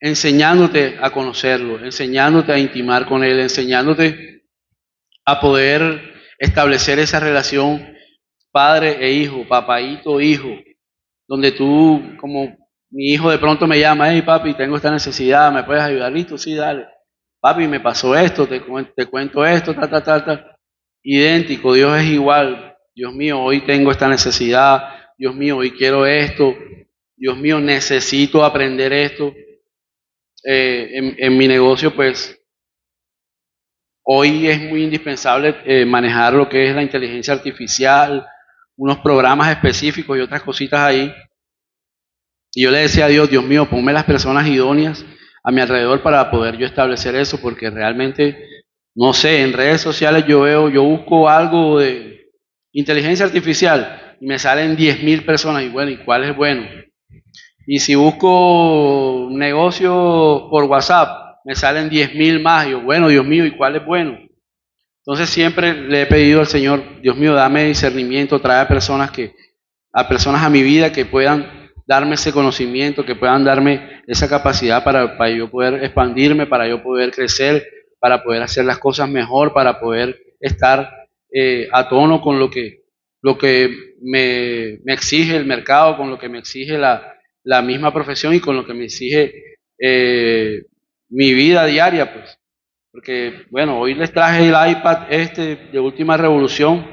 enseñándote a conocerlo, enseñándote a intimar con Él, enseñándote a poder establecer esa relación padre e hijo, papaíto, hijo, donde tú, como mi hijo de pronto me llama, hey papi, tengo esta necesidad, ¿me puedes ayudar? Listo, sí, dale. Papi, me pasó esto, te cuento esto, idéntico, Dios es igual. Dios mío, hoy tengo esta necesidad. Dios mío, hoy quiero esto. Dios mío, necesito aprender esto. En mi negocio, pues, hoy es muy indispensable manejar lo que es la inteligencia artificial, unos programas específicos y otras cositas ahí. Y yo le decía a Dios, Dios mío, ponme las personas idóneas a mi alrededor para poder yo establecer eso, porque realmente, no sé, en redes sociales yo busco algo de inteligencia artificial y me salen 10.000 personas y bueno, ¿y cuál es bueno? Y si busco negocio por WhatsApp, me salen 10.000 más. Y yo, bueno, Dios mío, ¿y cuál es bueno? Entonces siempre le he pedido al Señor, Dios mío, dame discernimiento, trae a personas a mi vida que puedan darme ese conocimiento, que puedan darme esa capacidad para yo poder expandirme, para yo poder crecer, para poder hacer las cosas mejor, para poder estar a tono con lo que me exige el mercado, con lo que me exige la misma profesión y con lo que me exige mi vida diaria, pues. Porque, bueno, hoy les traje el iPad de última revolución,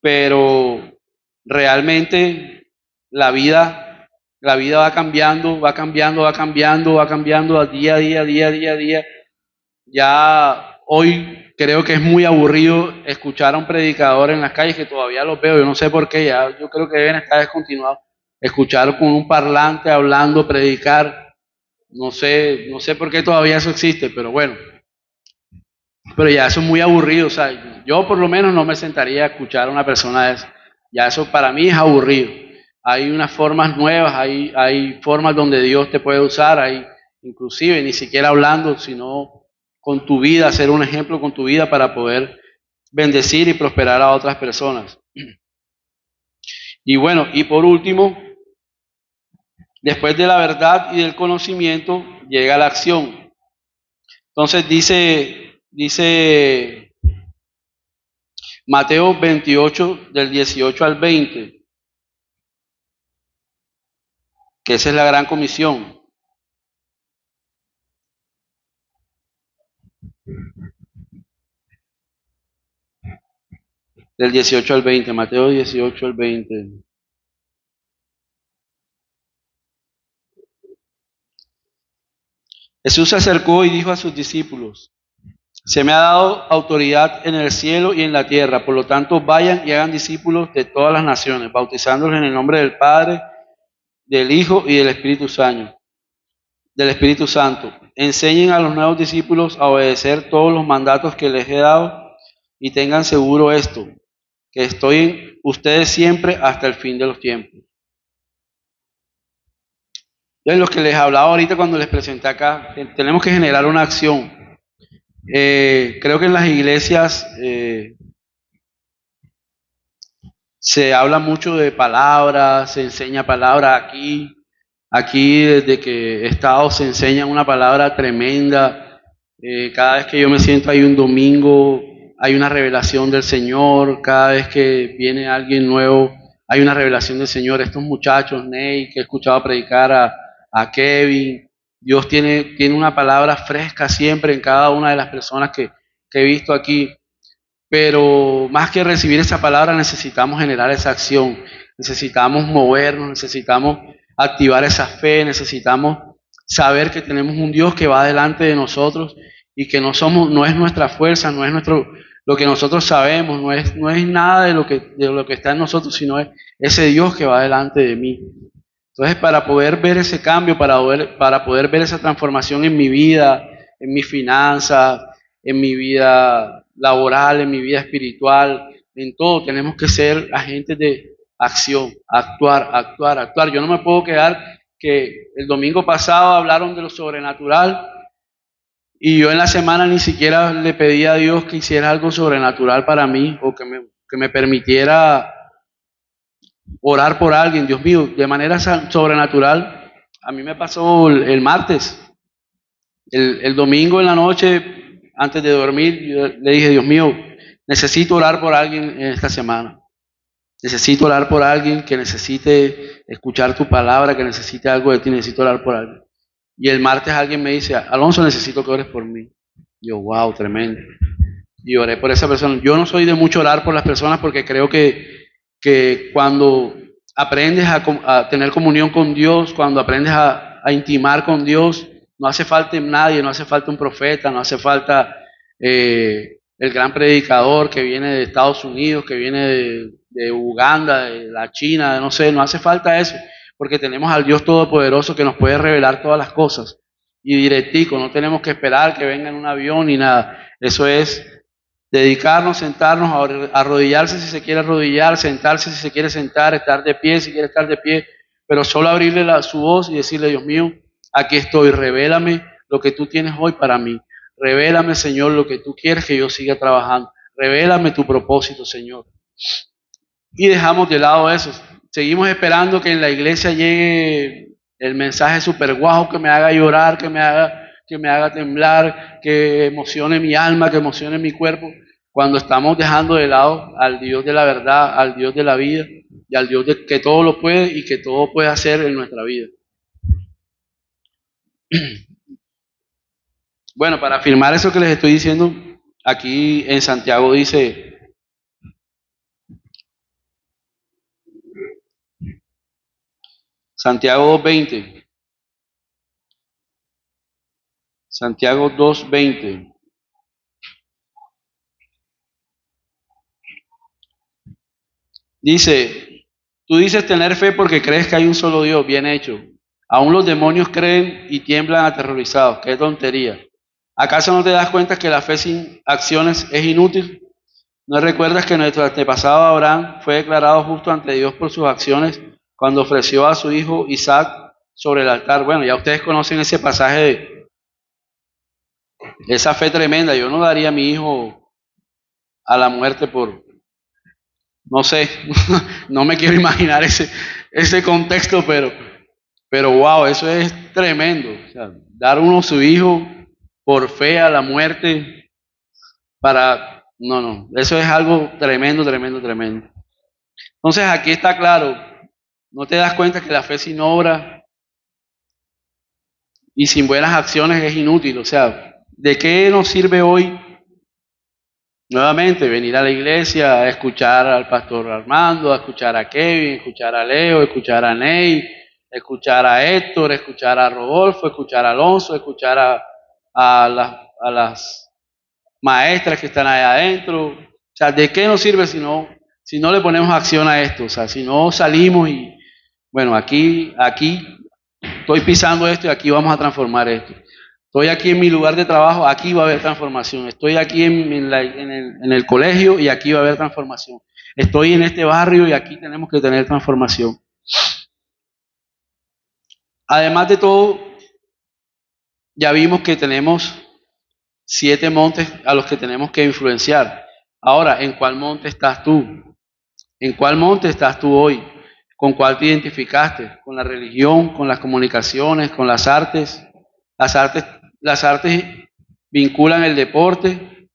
pero realmente la vida, la vida va cambiando, va cambiando, va cambiando, va cambiando día a día, día a día, día. Ya hoy creo que es muy aburrido escuchar a un predicador en las calles, que todavía los veo, yo no sé por qué, ya yo creo que deben estar descontinuados. Escuchar con un parlante hablando, predicar, no sé por qué todavía eso existe, pero bueno. Pero ya eso es muy aburrido, o sea, yo por lo menos no me sentaría a escuchar a una persona de esa. Ya eso para mí es aburrido. Hay unas formas nuevas, hay formas donde Dios te puede usar, hay inclusive ni siquiera hablando, sino con tu vida, hacer un ejemplo con tu vida para poder bendecir y prosperar a otras personas. Y bueno, y por último, después de la verdad y del conocimiento, llega la acción. Entonces dice Mateo 28, del 18 al 20, que esa es la gran comisión. Del 18 al 20, Mateo 18 al 20. Jesús se acercó y dijo a sus discípulos: se me ha dado autoridad en el cielo y en la tierra, por lo tanto vayan y hagan discípulos de todas las naciones, bautizándolos en el nombre del Padre, del Hijo y del Espíritu Santo. Enseñen a los nuevos discípulos a obedecer todos los mandatos que les he dado y tengan seguro esto, que estoy en ustedes siempre hasta el fin de los tiempos. Entonces, lo que les hablaba ahorita cuando les presenté acá, tenemos que generar una acción. Creo que en las iglesias se habla mucho de palabras, se enseña palabras aquí. Aquí desde que he estado se enseña una palabra tremenda. Cada vez que yo me siento ahí un domingo, hay una revelación del Señor. Cada vez que viene alguien nuevo, hay una revelación del Señor. Estos muchachos, Ney, que he escuchado predicar a Kevin, Dios tiene una palabra fresca siempre en cada una de las personas que he visto aquí. Pero más que recibir esa palabra, necesitamos generar esa acción, necesitamos movernos, necesitamos activar esa fe, necesitamos saber que tenemos un Dios que va delante de nosotros y que no es nuestra fuerza, no es lo que nosotros sabemos, no es nada de lo que está en nosotros, sino es ese Dios que va delante de mí. Entonces, para poder ver ese cambio, para poder ver esa transformación en mi vida, en mis finanzas, en mi vida laboral, en mi vida espiritual, en todo, tenemos que ser agentes de acción, actuar, actuar, actuar. Yo no me puedo quedar que el domingo pasado hablaron de lo sobrenatural y yo en la semana ni siquiera le pedí a Dios que hiciera algo sobrenatural para mí o que me permitiera orar por alguien. Dios mío, de manera sobrenatural. A mí me pasó el martes, el domingo en la noche, antes de dormir, yo le dije: Dios mío, necesito orar por alguien en esta semana. Necesito orar por alguien que necesite escuchar tu palabra, que necesite algo de ti, necesito orar por alguien. Y el martes alguien me dice: Alonso, necesito que ores por mí. Yo, wow, tremendo. Y oré por esa persona. Yo no soy de mucho orar por las personas porque creo que cuando aprendes a tener comunión con Dios, cuando aprendes a intimar con Dios, no hace falta nadie, no hace falta un profeta, no hace falta el gran predicador que viene de Estados Unidos, que viene de Uganda, de la China, de no sé, no hace falta eso, porque tenemos al Dios Todopoderoso que nos puede revelar todas las cosas. Y directico, no tenemos que esperar que venga en un avión ni nada. Eso es dedicarnos, sentarnos, arrodillarse si se quiere arrodillar, sentarse si se quiere sentar, estar de pie si quiere estar de pie, pero solo abrirle su voz y decirle: Dios mío, aquí estoy, revélame lo que tú tienes hoy para mí. Revélame, Señor, lo que tú quieres que yo siga trabajando. Revélame tu propósito, Señor. Y dejamos de lado eso. Seguimos esperando que en la iglesia llegue el mensaje super guau que me haga llorar, que me haga temblar, que emocione mi alma, que emocione mi cuerpo. Cuando estamos dejando de lado al Dios de la verdad, al Dios de la vida y al Dios que todo lo puede y que todo puede hacer en nuestra vida. Bueno, para afirmar eso que les estoy diciendo, aquí en Santiago dice, Santiago 2:20, Santiago 2:20. Dice, tú dices tener fe porque crees que hay un solo Dios, bien hecho. Aún los demonios creen y tiemblan aterrorizados. Qué tontería. ¿Acaso no te das cuenta que la fe sin acciones es inútil? ¿No recuerdas que nuestro antepasado Abraham fue declarado justo ante Dios por sus acciones cuando ofreció a su hijo Isaac sobre el altar? Bueno, ya ustedes conocen ese pasaje de esa fe tremenda. Yo no daría a mi hijo a la muerte por, no sé, no me quiero imaginar ese contexto, pero wow, eso es tremendo. O sea, dar uno a su hijo por fe a la muerte para, no, eso es algo tremendo, tremendo, tremendo. Entonces aquí está claro, no te das cuenta que la fe sin obra y sin buenas acciones es inútil. O sea, ¿de qué nos sirve hoy nuevamente venir a la iglesia a escuchar al pastor Armando, a escuchar a Kevin, a escuchar a Leo, a escuchar a Ney, a escuchar a Héctor, a escuchar a Rodolfo, a escuchar a Alonso, a escuchar a las maestras que están allá adentro? O sea, ¿de qué nos sirve si no le ponemos acción a esto? O sea, si no salimos y, bueno, aquí estoy pisando esto y aquí vamos a transformar esto. Estoy aquí en mi lugar de trabajo, aquí va a haber transformación. Estoy aquí en el colegio y aquí va a haber transformación. Estoy en este barrio y aquí tenemos que tener transformación. Además de todo, ya vimos que tenemos 7 montes a los que tenemos que influenciar. Ahora, ¿en cuál monte estás tú? ¿En cuál monte estás tú hoy? ¿Con cuál te identificaste? ¿Con la religión, con las comunicaciones, con las artes? Las artes vinculan el deporte,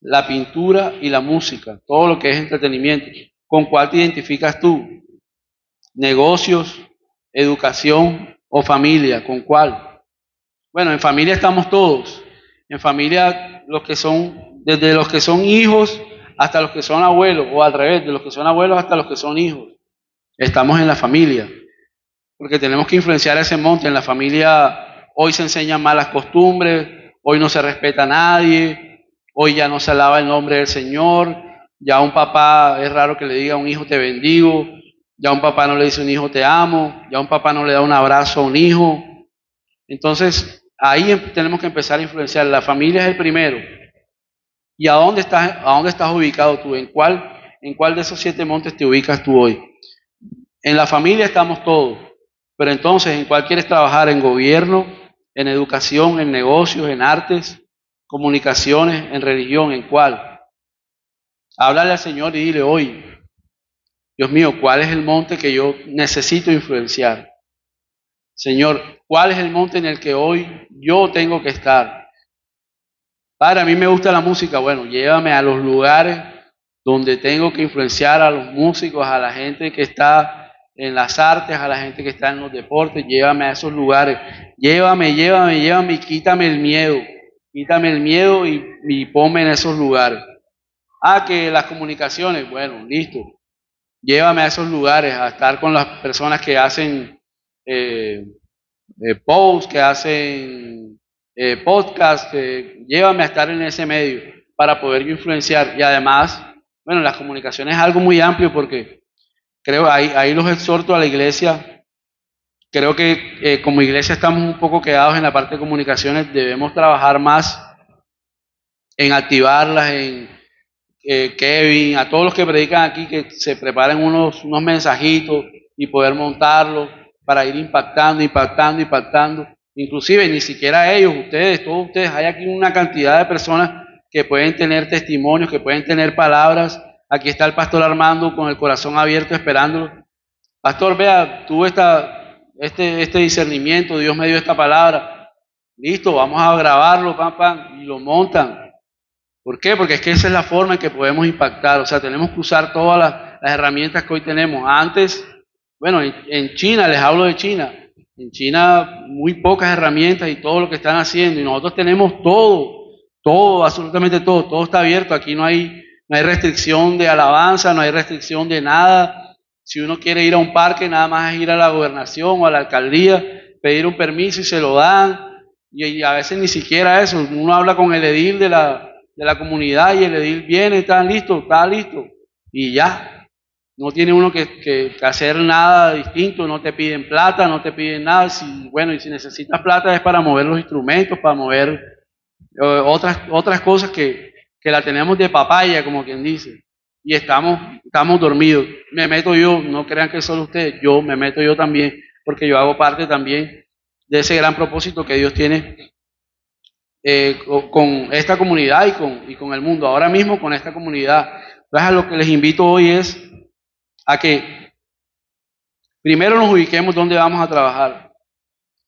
la pintura y la música, todo lo que es entretenimiento. ¿Con cuál te identificas tú? ¿Negocios, educación o familia? ¿Con cuál? Bueno, en familia estamos todos. En familia, desde los que son hijos hasta los que son abuelos, o al revés, de los que son abuelos hasta los que son hijos. Estamos en la familia, porque tenemos que influenciar ese monte. En la familia hoy se enseñan malas costumbres, hoy no se respeta a nadie, hoy ya no se alaba el nombre del Señor, ya un papá es raro que le diga a un hijo te bendigo, ya un papá no le dice a un hijo te amo, ya un papá no le da un abrazo a un hijo. Entonces, ahí tenemos que empezar a influenciar. La familia es el primero. ¿Y a dónde estás ubicado tú? ¿En cuál de esos 7 montes te ubicas tú hoy? En la familia estamos todos, pero entonces, ¿en cuál quieres trabajar? ¿En gobierno, en educación, en negocios, en artes, comunicaciones, en religión? ¿En cuál? Háblale al Señor y dile hoy, Dios mío, ¿cuál es el monte que yo necesito influenciar? Señor, ¿cuál es el monte en el que hoy yo tengo que estar? Padre, a mí me gusta la música. Bueno, llévame a los lugares donde tengo que influenciar a los músicos, a la gente que está en las artes, a la gente que está en los deportes. Llévame a esos lugares. Llévame y quítame el miedo. Quítame el miedo y ponme en esos lugares. Que las comunicaciones, bueno, listo. Llévame a esos lugares, a estar con las personas que hacen posts, que hacen podcast, llévame a estar en ese medio para poder yo influenciar. Y además, bueno, las comunicaciones es algo muy amplio porque creo, ahí los exhorto a la iglesia. Creo que como iglesia estamos un poco quedados en la parte de comunicaciones, debemos trabajar más en activarlas, en Kevin, a todos los que predican aquí, que se preparen unos mensajitos y poder montarlos para ir impactando. Inclusive ni siquiera ellos, ustedes, todos ustedes, hay aquí una cantidad de personas que pueden tener testimonios, que pueden tener palabras. Aquí está el pastor Armando con el corazón abierto esperándolo. Pastor, vea, tuve este discernimiento, Dios me dio esta palabra. Listo, vamos a grabarlo, pam, pam, y lo montan. ¿Por qué? Porque es que esa es la forma en que podemos impactar. O sea, tenemos que usar todas las herramientas que hoy tenemos. Antes, bueno, en China, les hablo de China. En China muy pocas herramientas y todo lo que están haciendo. Y nosotros tenemos todo, absolutamente todo está abierto. Aquí no hay restricción de alabanza, no hay restricción de nada. Si uno quiere ir a un parque, nada más es ir a la gobernación o a la alcaldía, pedir un permiso y se lo dan. Y a veces ni siquiera eso. Uno habla con el edil de la comunidad y el edil viene, está listo, y ya. No tiene uno que hacer nada distinto, no te piden plata, no te piden nada. Bueno, y si necesitas plata es para mover los instrumentos, para mover otras cosas que la tenemos de papaya, como quien dice. Y estamos dormidos. Me meto yo, no crean que solo ustedes, yo me meto yo también, porque yo hago parte también de ese gran propósito que Dios tiene con esta comunidad y con el mundo. Ahora mismo con esta comunidad. Entonces a lo que les invito hoy es a que primero nos ubiquemos dónde vamos a trabajar.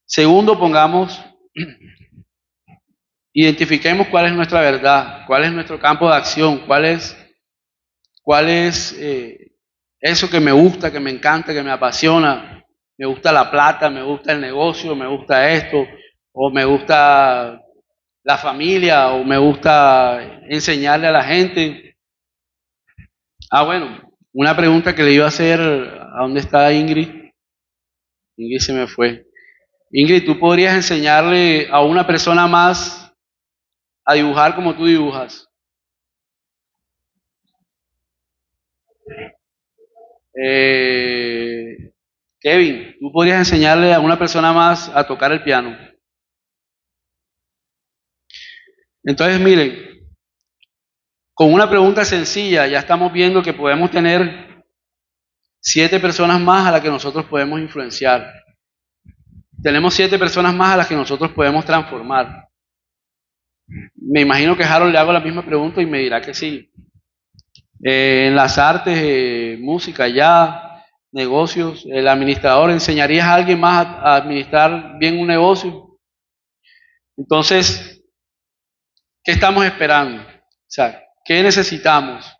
Segundo, identifiquemos cuál es nuestra verdad, cuál es nuestro campo de acción, cuál es eso que me gusta, que me encanta, que me apasiona. Me gusta la plata, me gusta el negocio, me gusta esto, o me gusta la familia, o me gusta enseñarle a la gente. Bueno, una pregunta que le iba a hacer, ¿a dónde está Ingrid? Ingrid se me fue. Ingrid, ¿tú podrías enseñarle a una persona más a dibujar como tú dibujas? Kevin, ¿tú podrías enseñarle a una persona más a tocar el piano? Entonces, miren, con una pregunta sencilla ya estamos viendo que podemos tener 7 personas más a las que nosotros podemos influenciar. Tenemos 7 personas más a las que nosotros podemos transformar. Me imagino que a Harold le hago la misma pregunta y me dirá que sí. En las artes, música, ya, negocios, el administrador, ¿enseñarías a alguien más a administrar bien un negocio? Entonces, ¿qué estamos esperando? O sea, ¿qué necesitamos?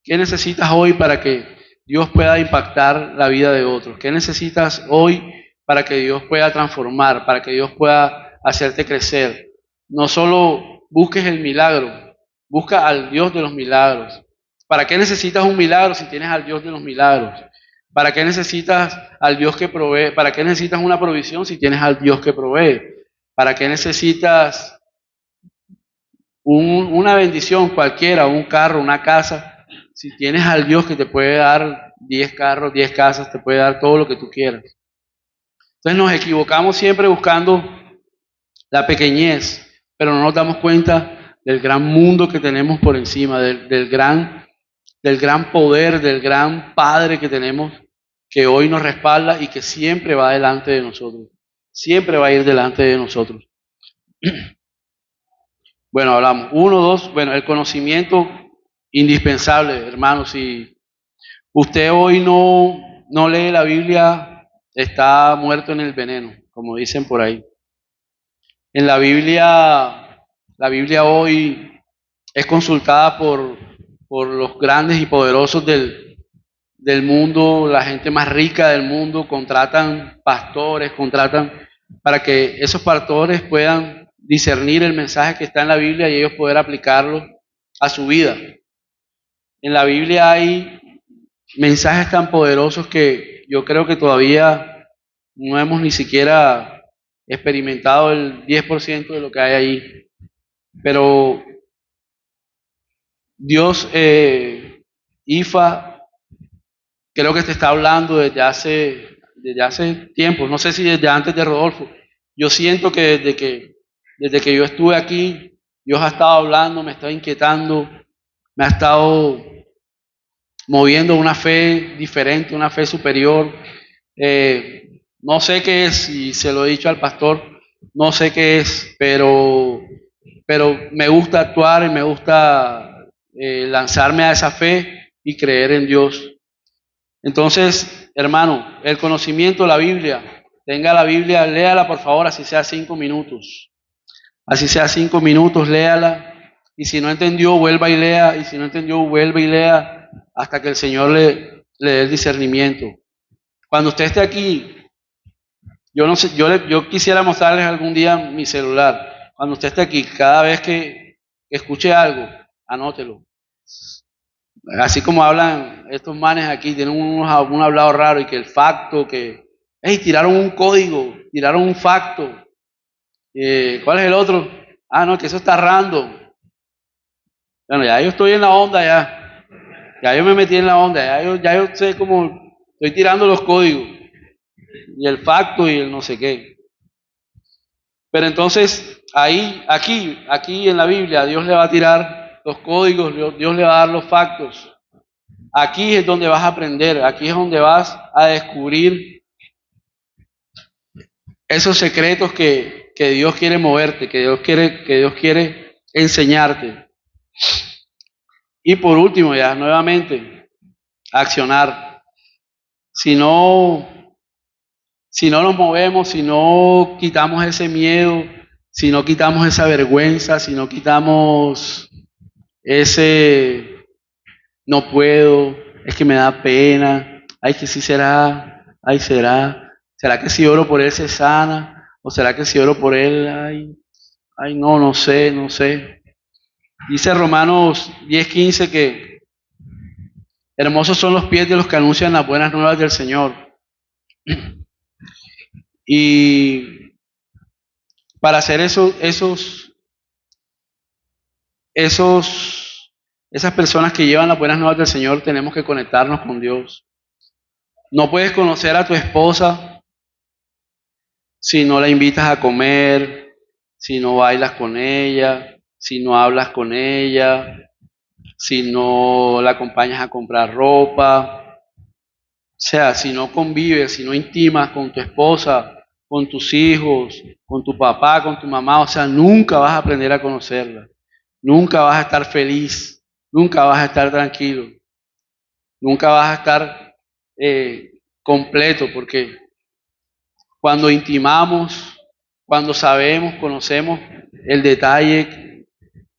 ¿Qué necesitas hoy para que Dios pueda impactar la vida de otros? ¿Qué necesitas hoy para que Dios pueda transformar, para que Dios pueda hacerte crecer? No solo busques el milagro, busca al Dios de los milagros. ¿Para qué necesitas un milagro si tienes al Dios de los milagros? ¿Para qué necesitas al Dios que provee? ¿Para qué necesitas una provisión si tienes al Dios que provee? ¿Para qué necesitas una bendición cualquiera, un carro, una casa? Si tienes al Dios que te puede dar 10 carros, 10 casas, te puede dar todo lo que tú quieras. Entonces nos equivocamos siempre buscando la pequeñez, pero no nos damos cuenta del gran mundo que tenemos por encima, del gran poder, del gran Padre que tenemos, que hoy nos respalda y que siempre va delante de nosotros. Siempre va a ir delante de nosotros. Bueno, hablamos. 1, 2, bueno, el conocimiento indispensable, hermanos. Si usted hoy no lee la Biblia, está muerto en el veneno, como dicen por ahí. En la Biblia hoy es consultada por los grandes y poderosos del mundo, la gente más rica del mundo, contratan pastores, para que esos pastores puedan discernir el mensaje que está en la Biblia y ellos poder aplicarlo a su vida. En la Biblia hay mensajes tan poderosos que yo creo que todavía no hemos ni siquiera experimentado el 10% de lo que hay ahí. Pero Dios, IFA, creo que te está hablando desde hace tiempo, no sé si desde antes de Rodolfo. Yo siento que desde que yo estuve aquí, Dios ha estado hablando, me está inquietando, me ha estado moviendo una fe diferente, una fe superior. No sé qué es, y se lo he dicho al pastor, no sé qué es, pero me gusta actuar y me gusta lanzarme a esa fe y creer en Dios. Entonces, hermano, el conocimiento, la Biblia, tenga la Biblia, léala por favor, así sea 5 minutos. Así sea 5 minutos, léala. Y si no entendió, vuelva y lea. Y si no entendió, vuelva y lea hasta que el Señor le dé el discernimiento. Cuando usted esté aquí, yo no sé, yo quisiera mostrarles algún día mi celular. Cuando usted esté aquí, cada vez que escuche algo, anótelo. Así como hablan estos manes aquí, tienen un hablado raro y que el facto, que, hey, tiraron un código, tiraron un facto. ¿Cuál es el otro? Ah, no, que eso está random. Bueno, ya yo estoy en la onda ya. Ya yo me metí en la onda, ya yo sé cómo estoy tirando los códigos. Y el facto y el no sé qué. Pero entonces, aquí en la Biblia, Dios le va a tirar los códigos, Dios le va a dar los factos. Aquí es donde vas a aprender, aquí es donde vas a descubrir esos secretos que Dios quiere moverte, que Dios quiere enseñarte. Y por último, ya nuevamente, accionar. Si no, si no nos movemos, si no quitamos ese miedo, si no quitamos esa vergüenza, si no quitamos ese no puedo, es que me da pena, ay que sí será, ay será que si oro por él se sana, o será que si oro por él, ay no, no sé. Dice Romanos 10:15 que hermosos son los pies de los que anuncian las buenas nuevas del Señor. Y para hacer esas personas que llevan las buenas nuevas del Señor, tenemos que conectarnos con Dios. No puedes conocer a tu esposa si no la invitas a comer, si no bailas con ella, si no hablas con ella, si no la acompañas a comprar ropa. O sea, si no convives, si no intimas con tu esposa, con tus hijos, con tu papá, con tu mamá, o sea, nunca vas a aprender a conocerla. Nunca vas a estar feliz, nunca vas a estar tranquilo, nunca vas a estar completo, porque cuando intimamos, cuando sabemos, conocemos el detalle,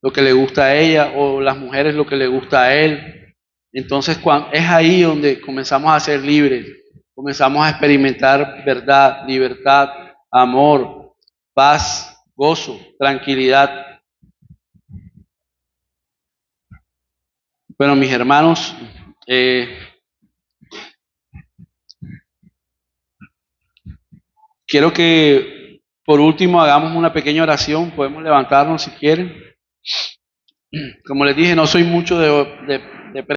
lo que le gusta a ella, o las mujeres lo que le gusta a él, entonces es ahí donde comenzamos a ser libres, comenzamos a experimentar verdad, libertad, amor, paz, gozo, tranquilidad. Bueno, mis hermanos, quiero que por último hagamos una pequeña oración, podemos levantarnos si quieren. Como les dije, no soy mucho de